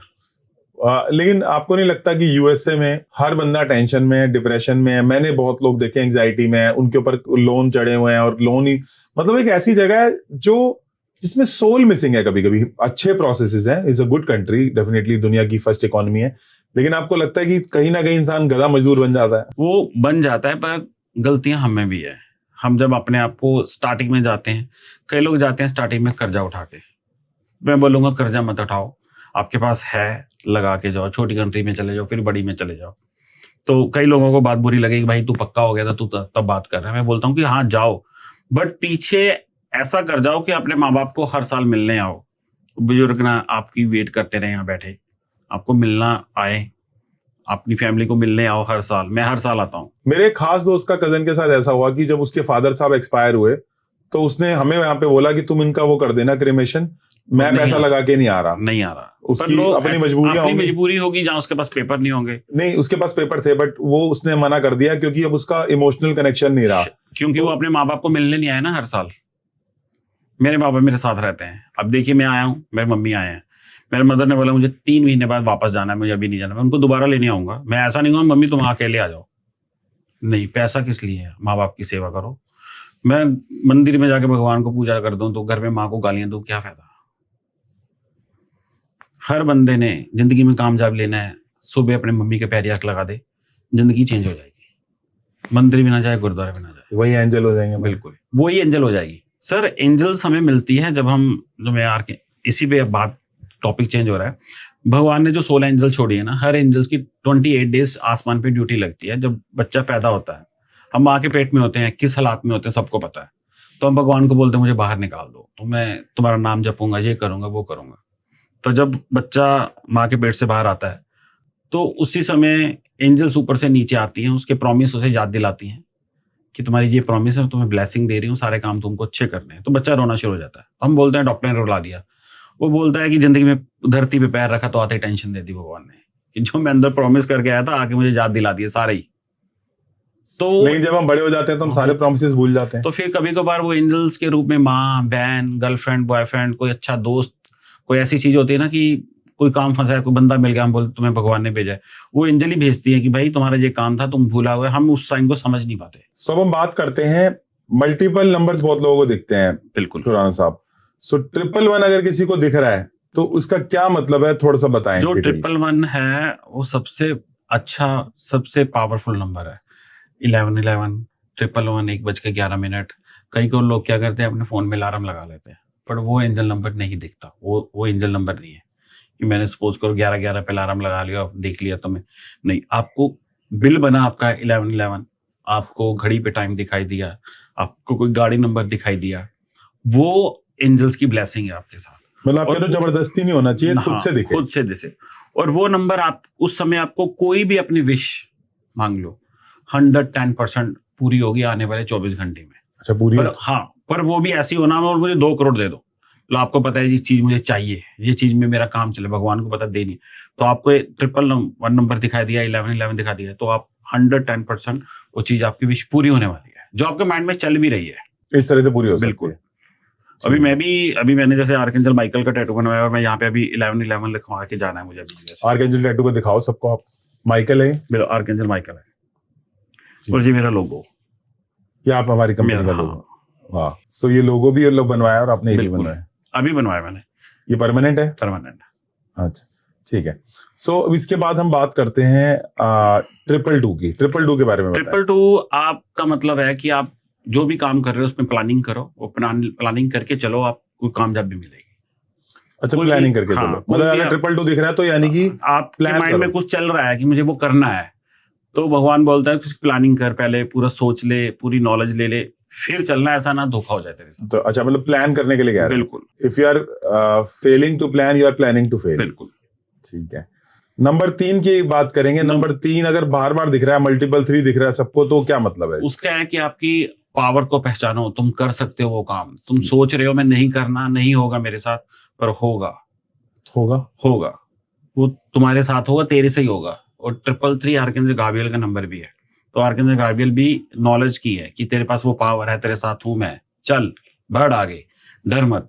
लेकिन आपको नहीं लगता कि यूएसए में हर बंदा टेंशन में है, डिप्रेशन में है? मैंने बहुत लोग देखे एंजाइटी में है, उनके ऊपर लोन चढ़े हुए हैं, और लोन ही, मतलब एक ऐसी जगह है जो जिसमें सोल मिसिंग है। कभी कभी अच्छे प्रोसेसेस हैं, is a good country, definitely दुनिया की फर्स्ट इकोनॉमी है, लेकिन आपको लगता है कि कहीं ना कहीं इंसान गधा मजदूर बन जाता है? वो बन जाता है, पर गलतियां हमें भी है। हम जब अपने आप को स्टार्टिंग में जाते हैं, कई लोग जाते हैं स्टार्टिंग में कर्जा उठा के। मैं बोलूंगा कर्जा मत उठाओ, आपके पास है, लगा के जाओ, छोटी कंट्री में चले जाओ, फिर बड़ी में चले जाओ। तो कई लोगों को बात बुरी लगेगी, भाई तू पक्का हो गया था, तू तब बात कर रहा है। मैं बोलता हूँ कि हाँ जाओ, बट पीछे ऐसा कर जाओ कि अपने माँ बाप को हर साल मिलने आओ। बुजुर्ग ना आपकी वेट करते रहे यहाँ बैठे, आपको मिलना आए, अपनी फैमिली को मिलने आओ हर साल। मैं हर साल आता हूँ। मेरे एक खास दोस्त का कजन के साथ ऐसा हुआ कि जब उसके फादर साहब एक्सपायर हुए तो उसने हमें यहाँ पे बोला कि तुम इनका वो कर देना क्रेमेशन, मैं नहीं पैसा आ लगा के नहीं आ रहा। नहीं आ रहा, उसकी अपनी मजबूरियां अपनी होंगी। मजबूरी होगी, जहाँ उसके पास पेपर नहीं होंगे। नहीं, उसके पास पेपर थे बट वो उसने मना कर दिया क्योंकि अब उसका इमोशनल कनेक्शन नहीं रहा। क्योंकि वो अपने माँ बाप को मिलने नहीं आया ना हर साल। मेरे बाबा मेरे साथ रहते हैं। अब देखिए मैं आया हूँ, मेरे मम्मी आए हैं, मेरे मदर ने बोला मुझे 3 महीने बाद वापस जाना है, मुझे अभी नहीं जाना। मैं उनको दोबारा लेने आऊंगा। मैं ऐसा नहीं कहूँगा मम्मी तुम अकेले आ जाओ, नहीं, पैसा किस लिए है, माँ बाप की सेवा करो। मैं मंदिर में जाके भगवान को पूजा कर दूं तो घर में माँ को गालियां दूं, क्या फायदा। हर बंदे ने जिंदगी में कामयाब लेना है, सुबह अपने मम्मी के पैर हाथ लगा दे, जिंदगी चेंज हो जाएगी। मंदिर भी ना जाए, गुरुद्वारे भी ना जाए, वही एंजल हो जाएंगे। बिल्कुल वही एंजल हो जाएगी। सर एंजल्स हमें मिलती है जब हम, जो मैं यार इसी पे बात, टॉपिक चेंज हो रहा है। भगवान ने जो 16 एंजल छोड़ी है ना, हर एंजल्स की 28 डेज आसमान पे ड्यूटी लगती है। जब बच्चा पैदा होता है, हम माँ के पेट में होते हैं, किस हालात में होते हैं सबको पता है। तो हम भगवान को बोलते हैं मुझे बाहर निकाल दो, तो मैं तुम्हारा नाम जपूंगा, ये करूंगा, वो करूंगा। तो जब बच्चा माँ के पेट से बाहर आता है तो उसी समय एंजल्स ऊपर से नीचे आती हैं, उसके प्रॉमिस उसे याद दिलाती हैं कि तुम्हारी ये प्रॉमिस है, तुम्हें ब्लेसिंग दे रही हूँ, सारे काम तुमको अच्छे करने हैं। तो बच्चा रोना शुरू हो जाता है। हम बोलते हैं डॉक्टर ने रुला दिया। वो बोलता है कि जिंदगी में धरती पे पैर रखा तो आते ही टेंशन दे दी भगवान ने, कि जो मैं अंदर प्रॉमिस करके आया था आके मुझे याद दिला दिए सारे ही। तो लेकिन जब हम बड़े हो जाते हैं तो हम सारे प्रॉमिसेस भूल जाते हैं। तो फिर कभी कभार वो एंजल्स के रूप में माँ, बहन, गर्लफ्रेंड, बॉयफ्रेंड, कोई अच्छा दोस्त, कोई ऐसी चीज होती है ना कि कोई काम फंसा है, कोई बंदा मिल गया, हम बोलते तुम्हें भगवान ने भेजा है, वो एंजल ही भेजती है कि भाई तुम्हारा ये काम था, तुम भूला हुआ है। हम उस साइन को समझ नहीं पाते। सो अब हम बात करते हैं, मल्टीपल नंबर्स बहुत लोगों को दिखते हैं। बिल्कुल खुराना साहब, सो 111 अगर किसी को दिख रहा है तो उसका क्या मतलब है, थोड़ा सा बताएं। जो 111 है वो सबसे अच्छा, सबसे पावरफुल नंबर है। 1111, 111, 1:11। कई को लोग क्या करते हैं, अपने फोन में अलार्म लगा लेते हैं, पर वो एंजल नंबर नहीं दिखता। वो एंजल नंबर नहीं है कि मैंने सपोज करो 11:11 पे अलार्म लगा लिया, देख लिया तो मैं नहीं। आपको बिल बना आपका 1111, आपको घड़ी पे टाइम दिखाई दिया, आपको कोई गाड़ी नंबर दिखाई दिया, वो एंजल्स की ब्लेसिंग है आपके साथ। मतलब आपके तो जबरदस्ती नहीं होना चाहिए, खुद से दिखे। खुद से दिखे। और वो नंबर आप उस समय आपको कोई भी अपनी विश मांग लो, 110% पूरी होगी आने वाले 24 घंटे में। अच्छा, पूरी? हाँ, पर वो भी ऐसी होना और मुझे 2 करोड़ दे दो, तो आपको पता है ये चीज मुझे चाहिए, ये चीज में मेरा काम चले, भगवान को पता देनी, तो आपको 111 नंबर दिखाई दिया, 1111 दिखा दिया, तो आप 110% वो चीज आपकी विश पूरी होने वाली है, जो आपके माइंड में चल भी रही है, इस तरह से पूरी हो सकती है। बिल्कुल। अभी मैंने जैसे आर्कएंजल माइकल का टैटू बनवाया और मैं यहाँ पे अभी 1111 लिखवा के जाना है मुझे अभी। आर्कएंजल टैटू को दिखाओ सबको। आप माइकल है? मेरा आर्कएंजल माइकल है और ये मेरा लोगो, ये आप हमारी कंपनी का लोगो? वाह। सो ये लोगो भी ये लोग बनवाया और आपने ये भी बनवाया? अभी बनवाया मैंने। ये परमानेंट है? परमानेंट। अच्छा, ठीक है। सो अब इसके बाद हम बात करते हैं 222 की। 222 के बारे में बताएं। 222 आपका मतलब है कि आप जो भी काम कर रहे हो उसमें प्लानिंग करो, वो प्लानिंग करके चलो, आपको कामयाबी मिलेगी। अच्छा, प्लानिंग करके चलो। मतलब अगर 222 दिख रहा है तो यानी कि आपके माइंड में कुछ चल रहा है कि मुझे वो करना है, तो भगवान बोलता है कि प्लानिंग कर, पहले पूरा सोच ले, पूरी नॉलेज ले ले, फिर चलना, ऐसा ना धोखा हो जाए तेरे साथ। तो अच्छा, मतलब प्लान करने के लिए कह रहे हैं? बिल्कुल। If you are failing to plan, you are planning to fail. बिल्कुल, ठीक है। नंबर 3 की बात करेंगे। नंबर 3 अगर बार बार दिख रहा है, मल्टीपल 3 दिख रहा है सबको, तो क्या मतलब है? उसका है कि आपकी पावर को पहचानो, तुम कर सकते हो वो काम। तुम सोच रहे हो मैं नहीं करना, नहीं होगा मेरे साथ, पर होगा। वो तुम्हारे साथ होगा, तेरे से ही होगा। और 333 आर्कएंजल गाब्रिएल का नंबर भी है, तो आर्कएंजल गाब्रिएल भी नॉलेज की है कि तेरे पास वो पावर है, तेरे साथ हूं मैं, चल बढ़ आगे, डर मत,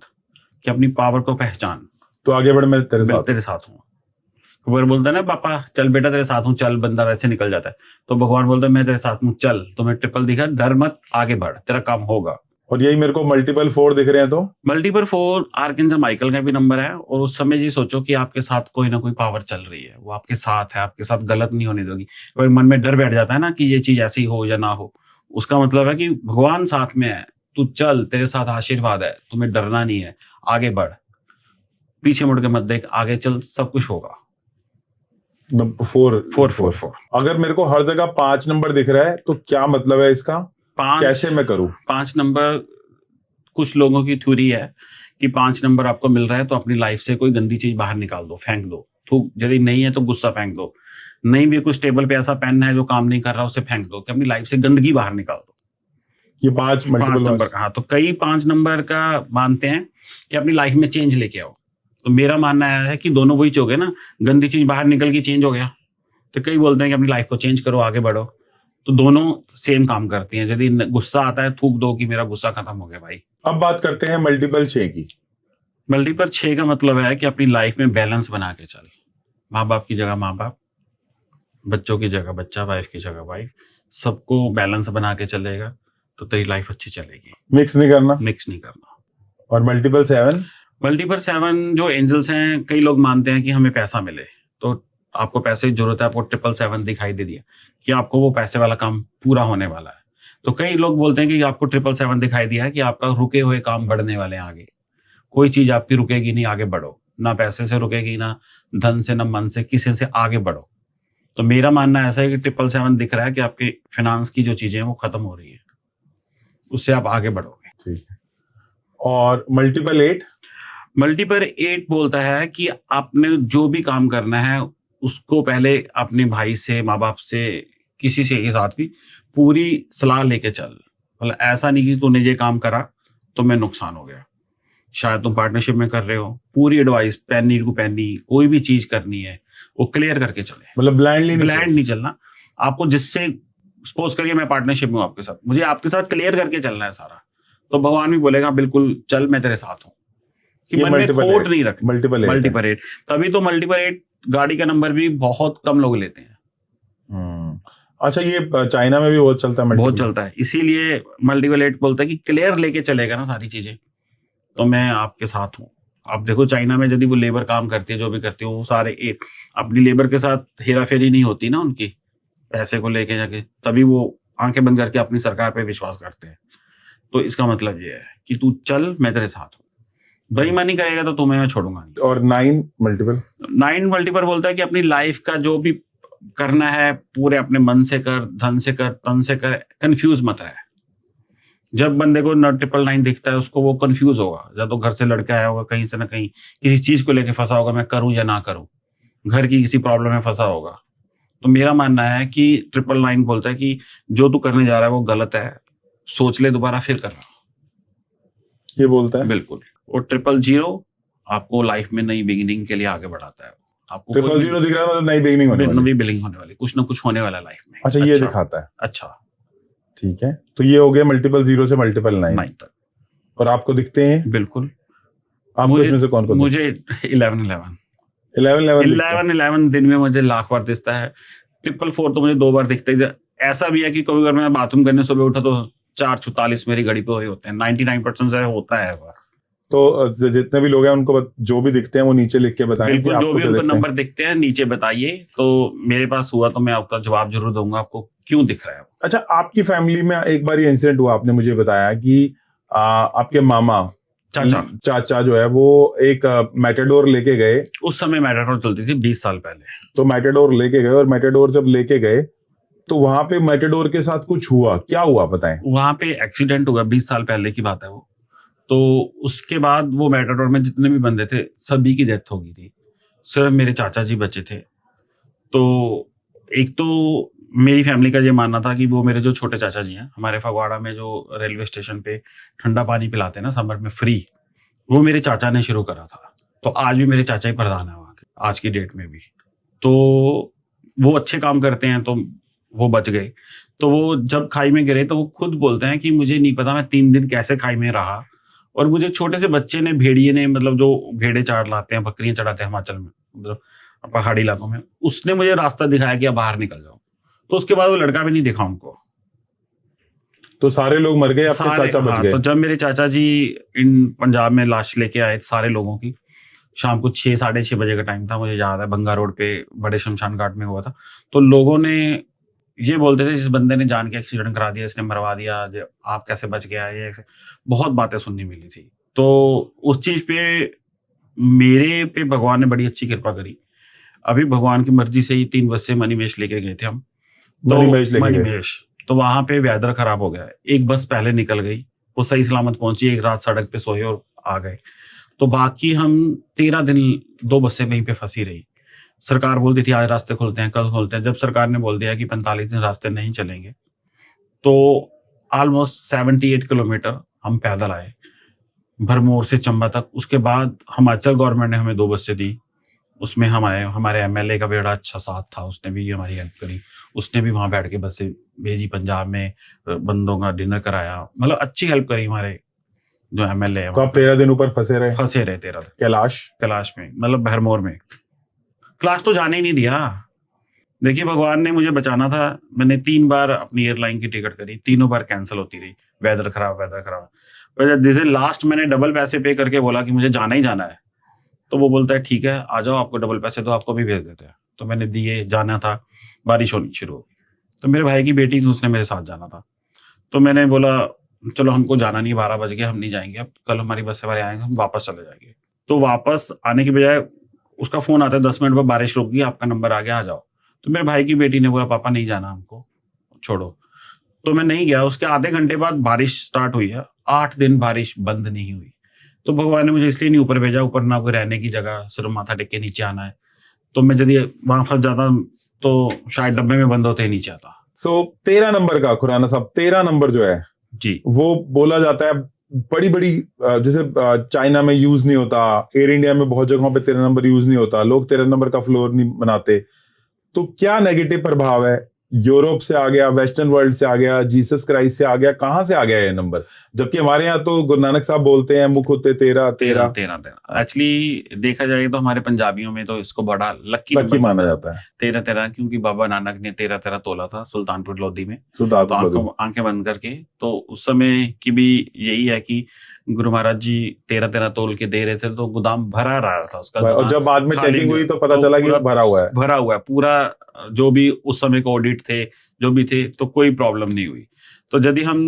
कि अपनी पावर को पहचान, तो आगे बढ़, मैं तेरे साथ हूँ। वो बोलता है ना पापा चल बेटा तेरे साथ हूँ, चल, बंदा वैसे निकल जाता है, तो भगवान बोलता है मैं तेरे साथ हूँ, चल, तुम्हें ट्रिपल दिखा, डर मत, आगे बढ़, तेरा काम होगा। और यही मेरे को मल्टीपल 4 दिख रहे हैं, तो मल्टीपल 4 आर्कएंजल माइकल का भी नंबर है। और उस समय ये सोचो कि आपके साथ कोई ना कोई पावर चल रही है, वो आपके साथ है, आपके साथ गलत नहीं होने दोगी। कोई मन में डर बैठ जाता है ना कि ये चीज ऐसी हो या ना हो, उसका मतलब है कि भगवान साथ में है, तू चल, तेरे साथ आशीर्वाद है, तुम्हें डरना नहीं है, आगे बढ़, पीछे मुड़ के मत देख, आगे चल, सब कुछ होगा। 4 अगर मेरे को हर जगह 5 नंबर दिख रहा है तो क्या मतलब है इसका? 5 कैसे मैं करूं? 5 नंबर, कुछ लोगों की थ्योरी है कि 5 नंबर आपको मिल रहा है तो अपनी लाइफ से कोई गंदी चीज बाहर निकाल दो, फेंक दो, थूक, यदि नहीं है तो गुस्सा फेंक दो, नहीं भी कुछ टेबल पे ऐसा पेन है जो काम नहीं कर रहा, उसे फेंक दो, कि अपनी लाइफ से गंदगी बाहर निकाल दो। ये 5 नंबर का, हाँ, तो कई 5 नंबर का मानते हैं कि अपनी लाइफ में चेंज लेके आओ। तो मेरा मानना है कि दोनों वही हो गए ना, गंदी चीज बाहर निकल के चेंज हो गया। तो कई बोलते हैं कि अपनी लाइफ को चेंज करो, आगे बढ़ो, तो दोनों सेम काम करती हैं। यदि गुस्सा आता है, थूक दो कि मेरा गुस्सा खत्म हो गया भाई। अब बात करते हैं मल्टीपल 6 की। मल्टीपल 6 का मतलब है कि अपनी लाइफ में बैलेंस बना के चले, माँ बाप की जगह माँ बाप, बच्चों की जगह बच्चा, वाइफ की जगह वाइफ, सबको बैलेंस बना के चलेगा तो तेरी लाइफ अच्छी चलेगी। मिक्स नहीं करना। मिक्स नहीं करना। और मल्टीपल 7? मल्टीपल 7 जो एंजल्स हैं, कई लोग मानते हैं कि हमें पैसा मिले, तो आपको पैसे की जरूरत है, आपको 777 दिखाई दे दिया कि आपको वो पैसे वाला काम पूरा होने वाला है। तो कई लोग बोलते हैं कि आपको 777 दिखाई दिया है कि आपका रुके हुए काम बढ़ने वाले हैं आगे, कोई चीज आपकी रुकेगी नहीं, आगे बढ़ो, ना पैसे से रुकेगी, ना धन से, ना मन से, किसी से, आगे बढ़ो। तो मेरा मानना ऐसा है कि 777 दिख रहा है कि आपके फाइनेंस की जो चीजें हैं वो खत्म हो रही है, उससे आप आगे बढ़ोगे। ठीक है। और मल्टीपल 8? मल्टीपल 8 बोलता है कि आपने जो भी काम करना है उसको पहले अपने भाई से, माँ बाप से, किसी से के साथ भी पूरी सलाह लेके चल। मतलब ऐसा नहीं कि तूने ये काम करा तो मैं नुकसान हो गया, शायद तुम पार्टनरशिप में कर रहे हो, पूरी एडवाइस पैनी टू पैनी, कोई भी चीज करनी है वो क्लियर करके चले। मतलब ब्लाइंड नहीं चलना। आपको जिससे, सपोज करिए मैं पार्टनरशिप में हूँ आपके साथ, मुझे आपके साथ क्लियर करके चलना है सारा, तो भगवान भी बोलेगा बिल्कुल चल, मैं तेरे साथ हूँ, कि मन में खोट नहीं रख। मल्टीपल 8 तभी तो मल्टीपल 8 गाड़ी का नंबर भी बहुत कम लोग लेते हैं। अच्छा, ये चाइना में भी बहुत चलता है, बहुत चलता है, इसीलिए मल्टीपल 8 बोलता है कि क्लियर लेके चलेगा ना सारी चीजें, तो मैं आपके साथ हूँ। आप देखो चाइना में यदि वो लेबर काम करती है, जो भी करती है, वो सारे 8 अपनी लेबर के साथ हेरा फेरी नहीं होती ना उनकी, पैसे को लेके जाके, तभी वो आंखें बंद करके अपनी सरकार पे विश्वास करते हैं। तो इसका मतलब ये है कि तू चल, मैं तेरे साथ हूँ, बेईमानी करेगा तो तुम्हें मैं छोड़ूंगा नहीं। और 9 मल्टीपल बोलता है कि अपनी लाइफ का जो भी करना है पूरे अपने मन से कर, धन से कर, तन से कर, कंफ्यूज मत रहे। जब बंदे को 999 दिखता है उसको वो कंफ्यूज होगा, या तो घर से लड़का आया होगा, कहीं से ना कहीं किसी चीज को लेके फंसा होगा, मैं करूं या ना करूं, घर की किसी प्रॉब्लम में फंसा होगा। तो मेरा मानना है कि 999 बोलता है कि जो तू करने जा रहा है वो गलत है, सोच ले दोबारा फिर करना, ये बोलता है बिल्कुल। और 000 आपको लाइफ में नई बिगिनिंग के लिए आगे बढ़ाता है। आपको 000 दिख रहा है, मतलब नई बिगिनिंग होने वाली, कुछ ना कुछ होने वाला लाइफ में। अच्छा, ये दिखाता है। अच्छा, ठीक है, तो ये हो गया मल्टीपल 0 से मल्टीपल 9 तक। और आपको दिखते हैं? बिल्कुल। आपको इसमें से कौन कौन? मुझे 11 दिन में मुझे लाख बार दिखता है। 444 तो मुझे 2 बार दिखता है। ऐसा भी है कि कभी अगर मैं बाथरूम करने सुबह उठा तो 4:44 मेरी घड़ी पे होते हैं। 99% से होता है। तो जितने भी लोग हैं उनको जो भी दिखते हैं वो नीचे लिख के बताएं। बिल्कुल, जो भी उनको नंबर दिखते हैं नीचे बताइए, तो मेरे पास हुआ तो मैं आपका जवाब जरूर दूंगा आपको क्यों दिख रहा है। अच्छा, आपकी फैमिली में एक बार ये इंसिडेंट हुआ, आपने मुझे बताया कि आपके मामा चाचा जो है वो एक मैटाडोर लेके गए। उस समय मैटाडोर चलती थी 20 साल पहले। तो मैटाडोर लेके गए, और मैटाडोर जब लेके गए तो वहां पे मैटाडोर के साथ कुछ हुआ, क्या हुआ बताएं? वहां पे एक्सीडेंट हुआ, 20 साल पहले की बात है वो। तो उसके बाद वो मैटाडोर में जितने भी बंदे थे सभी की डेथ हो गई थी, सिर्फ मेरे चाचा जी बचे थे। तो एक तो मेरी फैमिली का ये मानना था कि वो मेरे जो छोटे चाचा जी हैं, हमारे फगवाड़ा में जो रेलवे स्टेशन पे ठंडा पानी पिलाते हैं ना समर में फ्री, वो मेरे चाचा ने शुरू करा था। तो आज भी मेरे चाचा ही प्रधान है वहाँ के, आज की डेट में भी। तो वो अच्छे काम करते हैं, तो वो बच गए। तो वो जब खाई में गिरे तो वो खुद बोलते हैं कि मुझे नहीं पता मैं 3 दिन कैसे खाई में रहा, और मुझे छोटे से बच्चे ने, भेड़िए ने, मतलब जो भेड़े चार लाते हैं, बकरियां चढ़ाते हैं हिमाचल में, मतलब पहाड़ी इलाकों में, उसने मुझे रास्ता दिखाया कि अब बाहर निकल जाओ। तो उसके बाद वो लड़का भी नहीं दिखा उनको। तो सारे लोग मर गए, आपके चाचा बच गए। तो जब मेरे चाचा जी इन पंजाब में लाश लेके आए सारे लोगों की, शाम को 6, 6:30 बजे का टाइम था, मुझे याद है, बंगा रोड पे बड़े शमशान घाट में हुआ था। तो लोगों ने ये बोलते थे जिस बंदे ने जान के एक्सीडेंट करा दिया, इसने मरवा दिया, आप कैसे बच गया, ये बहुत बातें सुननी मिली थी। तो उस चीज पे मेरे पे भगवान ने बड़ी अच्छी कृपा करी। अभी भगवान की मर्जी से ही 3 बस से मणिमहेश लेके गए थे हम, तो मणिमहेश तो वहां पे वेदर खराब हो गया, एक बस पहले निकल गई, वो सही सलामत पहुंची, एक रात सड़क पे सोए और आ गए। तो बाकी हम 13 दिन 2 बसें वहीं पे फंसी रही। सरकार बोलती थी आज रास्ते खुलते हैं, कल खुलते हैं। जब सरकार ने बोल दिया कि 45 दिन रास्ते नहीं चलेंगे, तो ऑलमोस्ट 78 किलोमीटर हम पैदल आए भरमौर से चंबा तक। उसके बाद हिमाचल गवर्नमेंट ने हमें 2 बसें दी, उसमें हमारे एमएलए का बड़ा अच्छा साथ था, उसने भी हमारी हेल्प करी। उसने भी वहां बैठ के बसें भेजी, पंजाब में बंदों का डिनर कराया, मतलब अच्छी हेल्प करी हमारे जो एमएलए है। तो आप 13 दिन ऊपर फंसे रहे 13 दिन कैलाश में, मतलब भरमौर में। क्लास तो जाने ही नहीं दिया। देखिए भगवान ने मुझे बचाना था। मैंने 3 बार अपनी एयरलाइन की टिकट करी, तीनों बार कैंसिल होती रही, वेदर खराब। पर जैसे लास्ट मैंने डबल पैसे पे करके बोला कि मुझे जाना ही जाना है, तो वो बोलता है ठीक है आ जाओ, आपको डबल पैसे दो, आपको भी भेज देते हैं। तो मैंने दिए, जाना था, बारिश होनी शुरू हो गई। तो मेरे भाई की बेटी थी, उसने मेरे साथ जाना था, तो मैंने बोला चलो हमको जाना नहीं, 12 बज गए, हम नहीं जाएंगे, अब कल हमारी बस वाले आएंगे, हम वापस चले जाएंगे। तो वापस आने की बजाय उसका फोन आता है 10 मिनट बाद, बारिश रुक गई, आपका नंबर आ गया, आ जाओ। तो मेरे भाई की बेटी ने बोला पापा नहीं जाना हमको, छोड़ो। तो मैं नहीं गया। उसके आधे घंटे बाद बारिश स्टार्ट हुई है, 8 दिन बारिश बंद नहीं हुई। तो भगवान ने मुझे इसलिए नहीं ऊपर भेजा, ऊपर ना कोई रहने की जगह, सिर्फ माथा टेक के नीचे आना है। तो मैं यदि वहां फंस जाता तो शायद डब्बे में बंद होते ही नीचे आता। 13 नंबर का खुराना साहब, 13 नंबर जो है जी, वो बोला जाता है बड़ी जैसे चाइना में यूज नहीं होता, एयर इंडिया में बहुत जगहों पे 13 नंबर यूज नहीं होता, लोग 13 नंबर का फ्लोर नहीं बनाते। तो क्या नेगेटिव प्रभाव है? यूरोप से आ गया, वेस्टर्न वर्ल्ड से आ गया, जीसस क्राइस्ट से आ गया, कहां से आ गया ये नंबर? जबकि हमारे यहाँ तो गुरु नानक साहब बोलते हैं मुख होते 13। एक्चुअली देखा जाए तो हमारे पंजाबियों में तो इसको बड़ा लक्की माना जाता है 13, क्योंकि बाबा नानक ने 13 तोला था सुल्तानपुर लोधी में, आंखें बंद करके। तो उस समय की भी यही है कि गुरु महाराज जी 13 तोल के दे रहे थे, तो गोदाम भरा रहा था उसका। और जब बाद में चेकिंग हुई तो पता चला कि भरा हुआ है पूरा। जो भी उस समय को ऑडिट थे, जो भी थे, तो कोई प्रॉब्लम नहीं हुई। तो यदि हम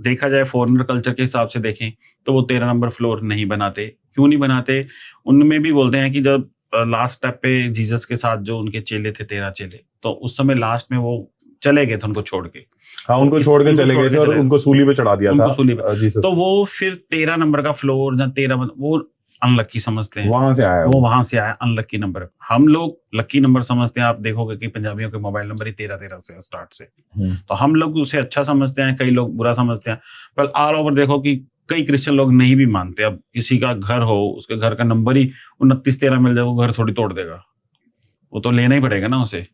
देखा जाए फॉरेनर कल्चर के हिसाब से देखें, तो वो 13 नंबर फ्लोर नहीं बनाते। क्यों नहीं बनाते? उनमें भी बोलते हैं कि जब लास्ट स्टेप पे जीसस के साथ जो उनके चेले थे, 13 चेले, तो उस समय लास्ट में वो चले गए थे उनको छोड़ के। हाँ, उनको छोड़ के चले गए थे और उनको सूली पे चढ़ा दिया था जीसस। तो वो फिर 13 नंबर का फ्लोर या 13 वो अनलक्की समझते हैं, वहां से आया अनलक्की नंबर। हम लोग लक्की नंबर समझते हैं। आप देखोगे कि पंजाबियों के मोबाइल नंबर ही 13 से स्टार्ट से, तो हम लोग उसे अच्छा समझते हैं, कई लोग बुरा समझते हैं। पर ऑल ओवर देखो कि कई क्रिश्चियन लोग नहीं भी मानते। अब किसी का घर हो, उसके घर का नंबर ही 29-13 मिल जाए, वो घर थोड़ी तोड़ देगा, वो तो लेना ही पड़ेगा ना उसे।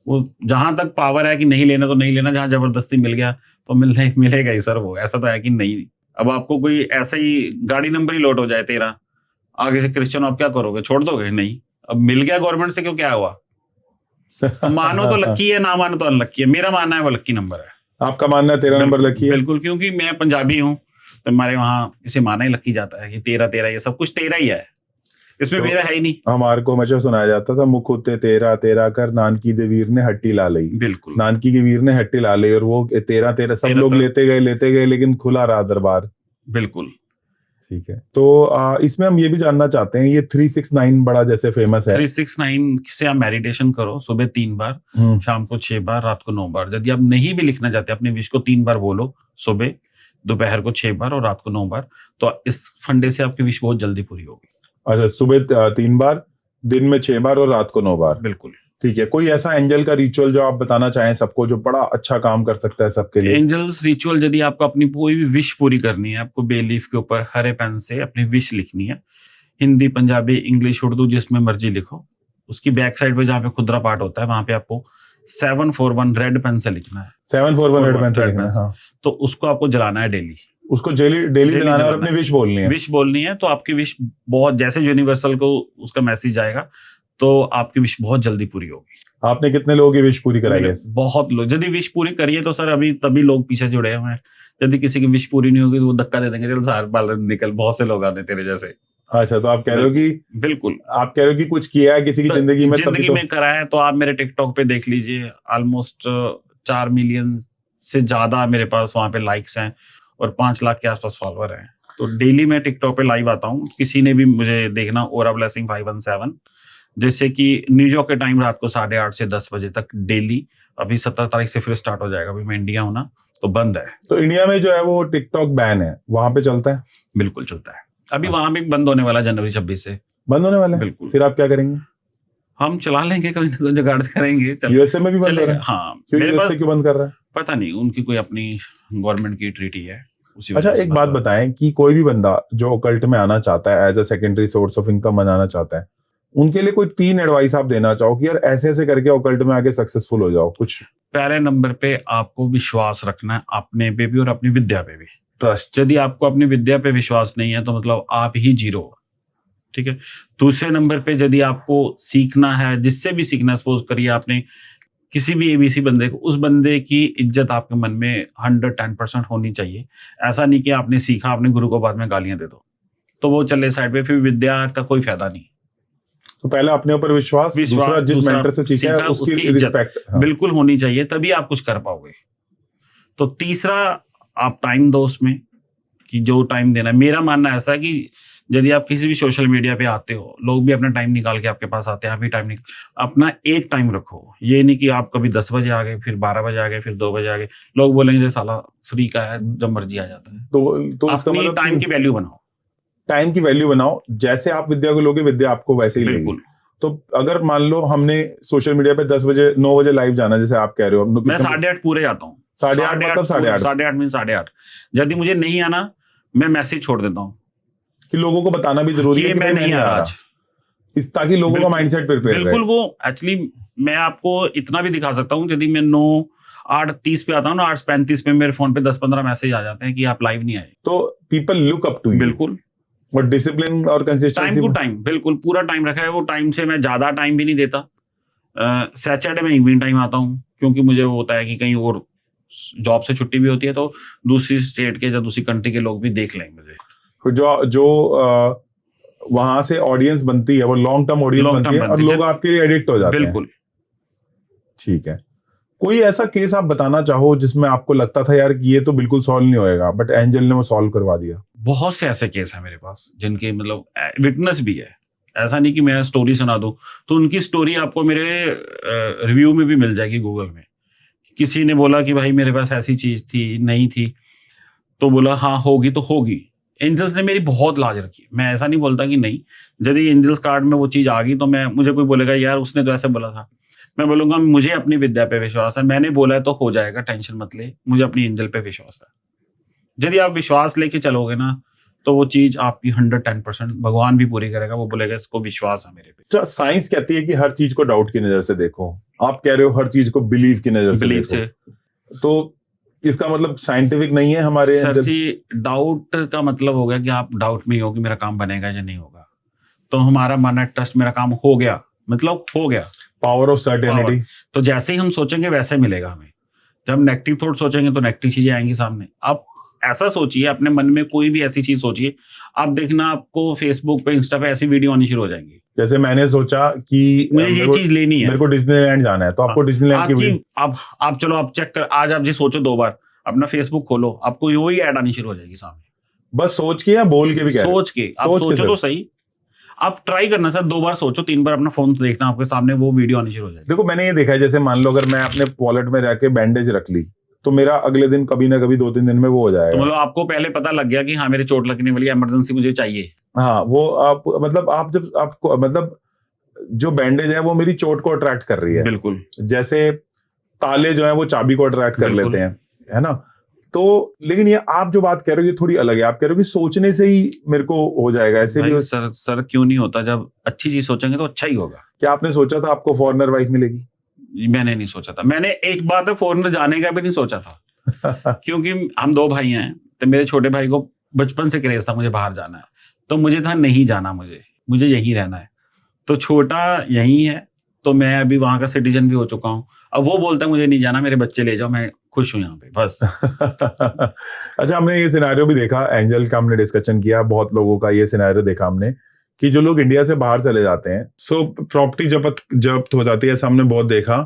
वो जहां तक पावर है कि नहीं लेना तो नहीं लेना, जहां जबरदस्ती मिल गया तो मिलेगा ही सर। वो ऐसा तो है कि नहीं। अब आपको कोई ऐसा ही गाड़ी नंबर ही लौट हो जाए 13, आगे से क्रिश्चियन, आप क्या करोगे? छोड़ दोगे? नहीं। अब मिल गया गवर्नमेंट से, क्यों क्या हुआ? मानो तो लक्की है, ना मानो तो अनलक्की है। मेरा मानना है वो लक्की नंबर है। आपका मानना है 13 नंबर लक्की है? बिल्कुल, क्योंकि मैं पंजाबी हूँ, तो हमारे वहां इसे माना ही लक्की जाता है कि 13 ये सब कुछ 13 ही है, इसमें तो मेरा है ही नहीं। हमारे को हमेशा सुनाया जाता था मुख होते 13 कर नानकी दे वीर ने हट्टी ला ली। बिल्कुल, नानकी के वीर ने हट्टी ला ली, और वो 13 सब लोग लेते गए, लेकिन खुला रहा दरबार। बिल्कुल, ठीक है। तो इसमें हम ये भी जानना चाहते हैं, ये 369 बड़ा जैसे फेमस है। 369 से आप मेडिटेशन करो, सुबह 3 बार, शाम को 6 बार, रात को 9 बार। यदि आप नहीं भी लिखना चाहते, अपने विश को 3 बार बोलो, सुबह, दोपहर को 6 बार और रात को 9 बार। तो इस फंडे से आपकी विश बहुत जल्दी पूरी होगी। अच्छा, सुबह 3 बार, दिन में 6 बार और रात को 9 बार। बिल्कुल, ठीक है। कोई ऐसा एंजल का रिचुअल जो आप बताना चाहें सबको, जो बड़ा अच्छा काम कर सकता है सबके लिए? एंजल्स रिचुअल, यदि आपको अपनी कोई भी विश पूरी करनी है, आपको बे लीफ के ऊपर हरे पेन से अपनी विश लिखनी है। हिंदी, पंजाबी, इंग्लिश, उर्दू, जिसमें मर्जी लिखो। उसकी बैक साइड पे जहाँ पे खुदरा पाठ होता है, वहां पे आपको 741 रेड पेन से लिखना है। 741 रेड पेन से लिखना है, हाँ। तो उसको आपको जलाना है डेली। उसको डेली जलाना है और अपनी विश बोलनी है। तो आपकी विश बहुत, जैसे यूनिवर्सल को उसका मैसेज आएगा, तो आपकी विश बहुत जल्दी पूरी होगी। आपने कितने लोगों की विश पूरी कराई है? बहुत लोग। यदि विश पूरी करिए तो सर अभी तभी लोग पीछे जुड़े हुए हैं। यदि किसी की विश पूरी नहीं होगी तो वो धक्का दे देंगे, चल सार बाल निकल। बहुत से लोग आते तेरे जैसे, अच्छा, तो आप कह रहे हो कि बिल्कुल आप कह रहे हो कि कुछ किया है किसी की तो जिंदगी में, जिंदगी में करा है, तो आप मेरे टिकटॉक पे देख लीजिए, ऑलमोस्ट 4 मिलियन से ज्यादा मेरे पास वहां पे लाइक्स हैं और 5 लाख के आसपास फॉलोअर हैं। तो डेली मैं टिकटॉक पे लाइव आता हूँ, किसी ने भी मुझे देखना, ओरा ब्लेसिंग 517, जैसे कि न्यूयॉर्क के टाइम रात को 8:30 से 10 बजे तक डेली। अभी 17 तारीख से फिर स्टार्ट हो जाएगा, अभी मैं इंडिया हूं ना, तो बंद है। तो इंडिया में जो है वो टिकटॉक बैन है, वहां पे चलता है? बिल्कुल चलता है, अभी वहां भी बंद होने वाला जनवरी 26 से। बंद होने वाला है? बिल्कुल। फिर आप क्या करेंगे? हम चला लेंगे, कोई ना कोई जुगाड़ करेंगे। यूएसए में भी बंद हो रहा है? हाँ, क्यों मेरे पास यूएसए क्यों बंद कर रहा है? पता नहीं, उनकी कोई अपनी गवर्नमेंट की ट्रीटी है, उसी अच्छा, वजह से एक बंद बात हो रहा है। बताएं कि कोई भी बंदा जो ओकल्ट में आना चाहता है, as a secondary source of income बनाना चाहता है, उनके लिए कोई 3 एडवाइस आप देना चाहो कि यार ऐसे ऐसे करके ओकल्ट में आके सक्सेसफुल हो जाओ कुछ? पहले नंबर पे आपको विश्वास रखना है अपने पे भी और अपनी विद्या पे भी, ट्रस्ट। यदि आपको अपनी विद्या पे विश्वास नहीं है तो मतलब आप ही जीरो हो, ठीक है। दूसरे नंबर पे यदि आपको सीखना है, जिससे भी सीखना, सपोज करिए आपने किसी भी एबीसी बंदे को, उस बंदे की इज्जत आपके मन में 110% होनी चाहिए। ऐसा नहीं कि आपने सीखा, आपने गुरु को बाद में गालियां दे दो तो वो चले साइड पे, फिर विद्या का कोई फायदा नहीं। तो पहले अपने ऊपर विश्वास, दूसरा जिस मेंटर से सीखा है उसकी रिस्पेक्ट बिल्कुल होनी चाहिए, तभी आप कुछ कर पाओगे। तो तीसरा, आप टाइम दो उसमें, कि जो टाइम देना है। मेरा मानना ऐसा है कि यदि आप किसी भी सोशल मीडिया पे आते हो, लोग भी अपना टाइम निकाल के आपके पास आते हैं, आप भी टाइम अपना एक टाइम रखो। ये नहीं कि आप कभी 10 बजे आ गए, फिर 12 बजे आ गए, फिर 2 बजे आ गए। लोग बोलेंगे साला फ्री का है, जब मर्जी आ जाता है। तो अपनी टाइम की वैल्यू बनाओ, टाइम की वैल्यू बनाओ। जैसे आप विद्या को लोगे, विद्या आपको वैसे ही लेगी। तो अगर मान लो हमने सोशल मीडिया पे 10 बजे 9 बजे लाइव जाना, जैसे आप कह रहे हो, मैं 8:30 पूरे आता हूँ। 8:30 मतलब 8:30 8:30 मीन 8:30। यदि मुझे नहीं आना, मैं मैसेज छोड़ देता हूँ कि लोगों को बताना भी जरूरी है कि मैं नहीं आ रहा आज, ताकि लोगों का माइंडसेट प्रिपेयर रहे। बिल्कुल। वो एक्चुअली मैं आपको इतना भी दिखा सकता हूँ, यदि मैं 8:30 पे आता हूँ ना, 8:35 पे मेरे फोन पे 10-15 मैसेज आ जाते हैं कि आप लाइव नहीं आए। तो people look up to you. बिल्कुल। और डिसिप्लिन और कंसिस्टेंसी, टाइम टू टाइम, बिल्कुल पूरा टाइम रखा है। वो टाइम से मैं ज्यादा टाइम भी नहीं देता। सैटरडे में इवनिंग टाइम आता हूँ, क्योंकि मुझे होता है कि कहीं और जॉब से छुट्टी भी होती है, तो दूसरी स्टेट के या दूसरी कंट्री के लोग भी देख लेंगे मुझे। जो वहां से ऑडियंस बनती है, वो लॉन्ग टर्म ऑडियंस बनती है और लोग आपके लिए एडिक्ट हो जाते हैं। बिल्कुल। ठीक है। कोई ऐसा केस आप बताना चाहो जिसमें आपको लगता था यार कि ये तो बिल्कुल सॉल्व नहीं होएगा, बट एंजल ने वो सॉल्व करवा दिया? बहुत से ऐसे केस हैं मेरे पास जिनके मतलब विटनेस भी है। ऐसा नहीं कि मैं स्टोरी सुना दूं, तो उनकी स्टोरी आपको मेरे रिव्यू में भी मिल जाएगी गूगल में। किसी ने बोला कि भाई मेरे पास ऐसी चीज थी, नहीं थी, तो बोला हाँ होगी तो होगी। एंजल्स ने मेरी बहुत लाज रखी। मैं ऐसा नहीं बोलता कि नहीं, यदि एंजल्स कार्ड में वो चीज आ गई तो मुझे कोई बोलेगा यार उसने तो ऐसे बोला था, मैं बोलूंगा मुझे अपनी विद्या पे विश्वास है, मैंने बोला है तो हो जाएगा, टेंशन मत ले, मुझे अपनी एंजल पे विश्वास है। यदि आप विश्वास लेके चलोगे ना, तो वो चीज आपकी 110% भगवान भी पूरी करेगा। वो बोलेगा इसको विश्वास है मेरे पे। साइंस कहती है कि हर चीज को डाउट की नजर से देखो, आप कह रहे हो हर चीज को बिलीव की नजर से देखो। तो इसका मतलब साइंटिफिक नहीं है हमारे? सर जी, डाउट का मतलब हो गया कि आप डाउट में ही हो कि मेरा काम बनेगा या नहीं होगा। तो हमारा मानना ट्रस्ट, मेरा काम हो गया मतलब हो गया। Power of certainty. तो जैसे ही हम सोचेंगे वैसे मिलेगा हमें। जब नेगेटिव थॉट सोचेंगे तो नेगेटिव चीजें आएंगी सामने। आप ऐसा सोचिए, अपने मन में कोई भी ऐसी चीज सोचिए, आप देखना आपको फेसबुक पे, इंस्टा पे ऐसी वीडियो आनी शुरू हो जाएंगी। जैसे मैंने सोचा कि मुझे ये चीज लेनी है, मेरे को डिज्नीलैंड जाना है, तो आपको डिज्नीलैंड की आप चलो आप चेक कर, आज आप जी सोचो 2 बार, अपना फेसबुक खोलो, आपको वही ऐड आनी शुरू हो जाएगी सामने। बस सोच के या बोल के भी? सोच के आप सोचो तो सही। आप ट्राई करना सर, 2 बार सोचो, 3 बार अपना फोन देखना, आपके सामने वो वीडियो आनी शुरू हो जाएगी। देखो मैंने ये देखा है, जैसे मान लो अगर मैं अपने वॉलेट में रह के बैंडेज रख ली, तो मेरा अगले दिन कभी ना कभी 2-3 दिन में वो हो जाएगा। तो मतलब आपको पहले पता लग गया कि हाँ मेरी चोट लगने वाली है, इमरजेंसी मुझे चाहिए। हाँ, वो आप मतलब आप जब आपको मतलब जो बैंडेज है वो मेरी चोट को अट्रैक्ट कर रही है। बिल्कुल। जैसे ताले जो है वो चाबी को अट्रैक्ट कर लेते हैं, है ना? तो लेकिन ये आप जो बात कह रहे हो ये थोड़ी अलग है। आप कह रहे हो कि सोचने से ही मेरे को हो जाएगा, ऐसे भी? सर क्यों नहीं होता? जब अच्छी चीज सोचेंगे तो अच्छा ही होगा। क्या आपने सोचा था आपको फॉरेनर वाइफ मिलेगी? मैंने नहीं सोचा था। मैंने एक बात है, फॉरेनर जाने का भी नहीं सोचा था क्योंकि हम 2 भाई हैं, तो मेरे छोटे भाई को बचपन से क्रेज था मुझे बाहर जाना है, तो मुझे था नहीं जाना, मुझे यहीं रहना है। तो छोटा यहीं है, तो मैं अभी वहां का सिटीजन भी हो चुका हूँ। अब वो बोलता है मुझे नहीं जाना, मेरे बच्चे ले जाओ, मैं खुश हूँ यहाँ पे बस। अच्छा, हमने ये सिनेरियो भी देखा, एंजल का हमने डिस्कशन किया, बहुत लोगों का ये सिनेरियो देखा हमने कि जो लोग इंडिया से बाहर चले जाते हैं, सो प्रॉपर्टी जब्त हो जाती है। ऐसा हमने बहुत देखा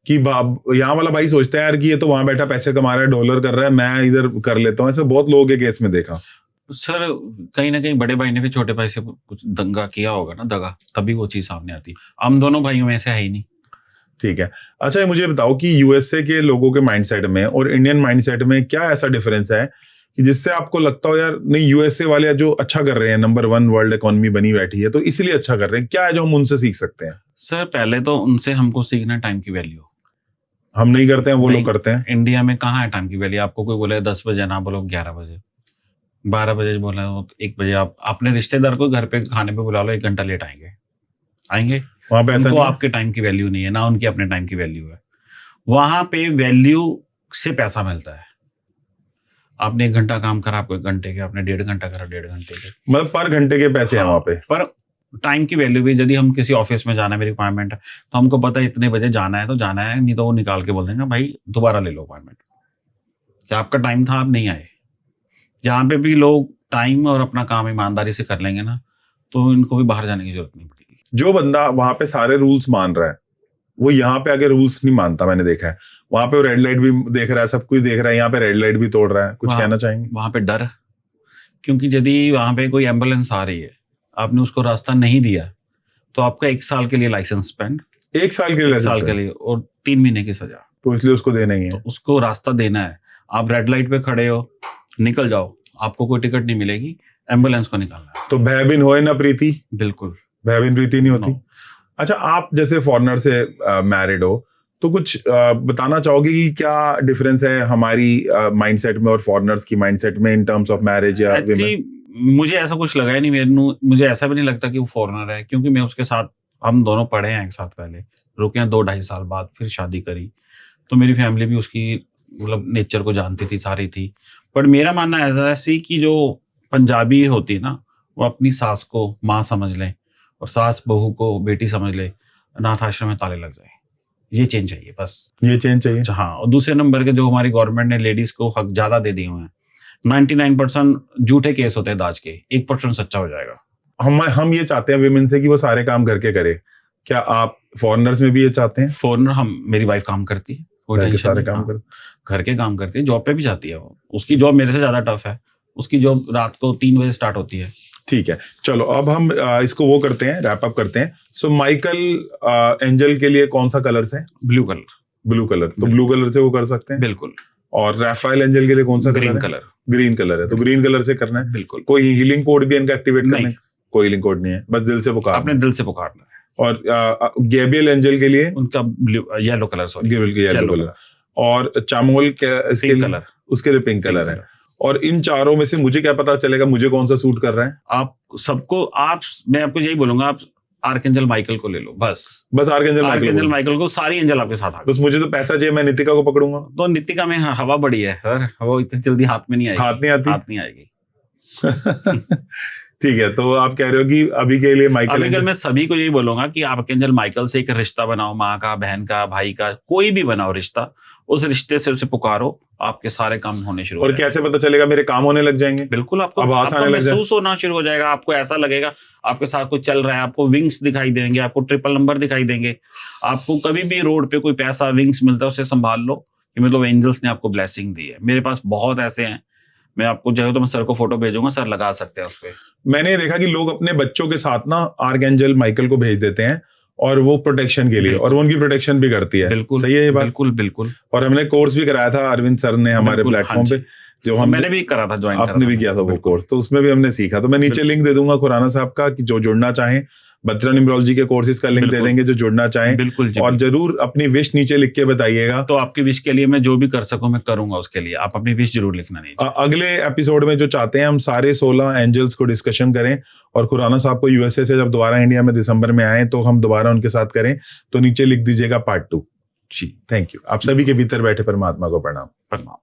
कि यहाँ वाला भाई सोचता है यार कि ये तो वहां बैठा पैसे कमा रहा है, डॉलर कर रहा है, मैं इधर कर लेता हूँ। ऐसे बहुत लोगों के केस में देखा। सर कहीं ना कहीं बड़े भाई ने भी छोटे भाई से कुछ दंगा किया होगा ना, दगा, तभी वो चीज सामने आती। हम दोनों भाइयों में ऐसे है ही नहीं। ठीक है। अच्छा, ये मुझे बताओ कि यूएसए के लोगों के माइंडसेट में और इंडियन माइंडसेट में क्या ऐसा डिफरेंस है कि जिससे आपको लगता हो यार नहीं, यूएसए वाले जो अच्छा कर रहे हैं, नंबर 1 वर्ल्ड इकोनॉमी बनी बैठी है, तो इसलिए अच्छा कर रहे हैं, क्या है जो हम उनसे सीख सकते हैं? सर पहले तो उनसे हमको सीखना टाइम की वैल्यू। हम नहीं करते हैं, वो लोग करते हैं। इंडिया में कहाँ है टाइम की वैल्यू? आपको कोई बोले 10 बजे ना, बोलो 11 बजे, 12 बजे बोला 1 बजे। आप अपने रिश्तेदार को घर पे खाने पे बुला लो, 1 घंटा लेट आएंगे। वहां पे उनको आपके टाइम की वैल्यू नहीं है, ना उनकी अपने टाइम की वैल्यू है। वहां पे वैल्यू से पैसा मिलता है। आपने 1 घंटा काम करा, आपको 1 घंटे के, आपने 1.5 घंटा करा, 1.5 घंटे के, मतलब पर घंटे के पैसे हैं वहां पे। पर टाइम की वैल्यू भी, यदि हम किसी ऑफिस में जाना है, मेरी अपॉइंटमेंट है, तो हमको पता है इतने बजे जाना है तो जाना है, नहीं तो वो निकाल के बोल देंगे भाई दोबारा ले लो अपॉइंटमेंट, क्या आपका टाइम था, आप नहीं आए। जहाँ पे भी लोग टाइम और अपना काम ईमानदारी से कर लेंगे ना, तो इनको भी बाहर जाने की जरूरत नहीं पड़ेगी। जो बंदा वहां पे सारे रूल्स मान रहा है, वो यहाँ पे आगे रूल्स नहीं मानता। मैंने देखा है वहां पे रेड लाइट भी देख रहा है, सब कुछ देख रहा है, यहाँ पे रेड लाइट भी तोड़ रहा है। कुछ कहना चाहेंगे? वहां पे डर, क्योंकि यदि वहां पे कोई एम्बुलेंस आ रही है, आपने उसको रास्ता नहीं दिया, तो आपका 1 साल के लिए लाइसेंस सस्पेंड, 1 साल के लिए, 1 साल के लिए, और 3 महीने की सजा। तो इसलिए उसको देना ही है। तो उसको रास्ता देना है। आप रेड लाइट पे खड़े हो, निकल जाओ, आपको कोई टिकट नहीं मिलेगी, एम्बुलेंस को निकालना है। तो भयबिन होए ना प्रीति, बिल्कुल भयबिन प्रीति नहीं होती। अच्छा, आप जैसे फॉरेनर से मैरिड हो, तो कुछ बताना चाहोगे कि क्या डिफरेंस है हमारी माइंडसेट में और फॉरेनर्स की माइंडसेट में इन टर्म्स ऑफ मैरिज या विमेन? मुझे ऐसा कुछ लगा ही नहीं। मुझे ऐसा भी नहीं लगता कि वो फॉरेनर है, क्योंकि मैं उसके साथ, हम दोनों पढ़े हैं एक साथ, पहले रुके हैं 2-2.5 साल बाद, फिर शादी करी, तो मेरी फैमिली भी उसकी मतलब नेचर को जानती थी, सारी थी। पर मेरा मानना ऐसा कि जो पंजाबी होती है ना, वो अपनी सास को माँ समझ ले और सास बहू को बेटी समझ ले, अनाथ आश्रम में ताले लग जाए। ये चेंज चाहिए, बस ये चेंज चाहिए। हाँ, और दूसरे नंबर के जो हमारी गवर्नमेंट ने लेडीज को हक ज्यादा दे दिए हुए हैं। 99% झूठे केस होते हैं दाज के, 1% सच्चा हो जाएगा। हम ये चाहते हैं विमेन से कि वो सारे काम घर के करे। क्या आप फॉरेनर्स में भी ये चाहते हैं? फॉरेनर, मेरी वाइफ काम करती है, घर के सारे काम घर के काम करती है, जॉब पे भी जाती है वो। उसकी जॉब मेरे से ज्यादा टफ है, उसकी जॉब रात को 3 बजे स्टार्ट होती है। ठीक है, चलो अब हम इसको वो करते हैं, रैप अप करते हैं। सो माइकल एंजल के लिए कौन सा कलर्स है? Blue colour. तो ब्लू कलर से वो कर सकते हैं, बिल्कुल। और राफेल एंजल के लिए कौन सा? ग्रीन कलर है, तो ग्रीन कलर से करना है, बिल्कुल। कोई हीलिंग कोड भी इनका एक्टिवेट करना है? कोई हीलिंग कोड नहीं है, बस दिल से पुकारना, अपने दिल से पुकारना है। और गैब्रियल एंजल के लिए उनका येलो कलर। और चामोल इसके कलर, उसके लिए पिंक कलर है। और इन चारों में से मुझे क्या पता चलेगा मुझे कौन सा सूट कर रहा है? आप सबको, मैं आपको यही बोलूंगा, आप आर्कएंजल माइकल को ले लो, बस आर्कएंजल माइकल को, सारी एंजल आपके साथ आ। बस मुझे तो पैसा चाहिए, मैं नितिका को पकड़ूंगा। तो नितिका में हवा बड़ी है सर, वो इतनी जल्दी हाथ में नहीं आएगी। हाथ नहीं आएगी। ठीक है, तो आप कह रहे हो कि अभी के लिए माइकल एंजल, मैं सभी को यही बोलूंगा कि आप आर्कएंजल माइकल से एक रिश्ता बनाओ, माँ का, बहन का, भाई का, कोई भी बनाओ रिश्ता, उस रिश्ते से उसे पुकारो, आपके सारे काम होने शुरू। और कैसे पता चलेगा मेरे काम होने लग जाएंगे? बिल्कुल, आपको महसूस होना शुरू हो जाएगा, आपको ऐसा लगेगा आपके साथ कुछ चल रहा है, आपको विंग्स दिखाई देंगे, आपको ट्रिपल नंबर दिखाई देंगे। आपको कभी भी रोड पे कोई पैसा विंग्स मिलता है, उसे संभाल लो कि मतलब एंजल्स ने आपको ब्लेसिंग दी है। मेरे पास बहुत ऐसे हैं, मैं आपको चाहे तो मैं सर को फोटो भेजूंगा, सर लगा सकते हैं उस पे। मैंने देखा कि लोग अपने बच्चों के साथ ना आर्कएंजल माइकल को भेज देते हैं, और वो प्रोटेक्शन के लिए, और वो उनकी प्रोटेक्शन भी करती है। बिल्कुल सही है ये बात, बिल्कुल। और हमने कोर्स भी कराया था अरविंद सर ने हमारे प्लेटफॉर्म पे, जो मैंने भी करा था, ज्वाइन आपने भी किया था वो कोर्स, तो उसमें भी हमने सीखा। तो मैं नीचे लिंक दे दूंगा खुराना साहब का, कि जो जुड़ना चाहें, बत्रा न्यूमरोलॉजी के कोर्सेज का लिंक दे देंगे जो जुड़ना चाहें। बिल्कुल। और जरूर अपनी विश नीचे लिख के बताइएगा। तो आपकी विश के लिए मैं जो भी कर सकूं मैं करूंगा, उसके लिए आप अपनी विश जरूर लिखना नीचे। अगले एपिसोड में जो चाहते हैं हम सारे 16 एंजल्स को डिस्कशन करें, और खुराना साहब को यूएसए से जब दोबारा इंडिया में दिसंबर में आए तो हम दोबारा उनके साथ करें, तो नीचे लिख दीजिएगा पार्ट 2 जी। Thank you. आप सभी के भीतर बैठे परमात्मा को प्रणाम।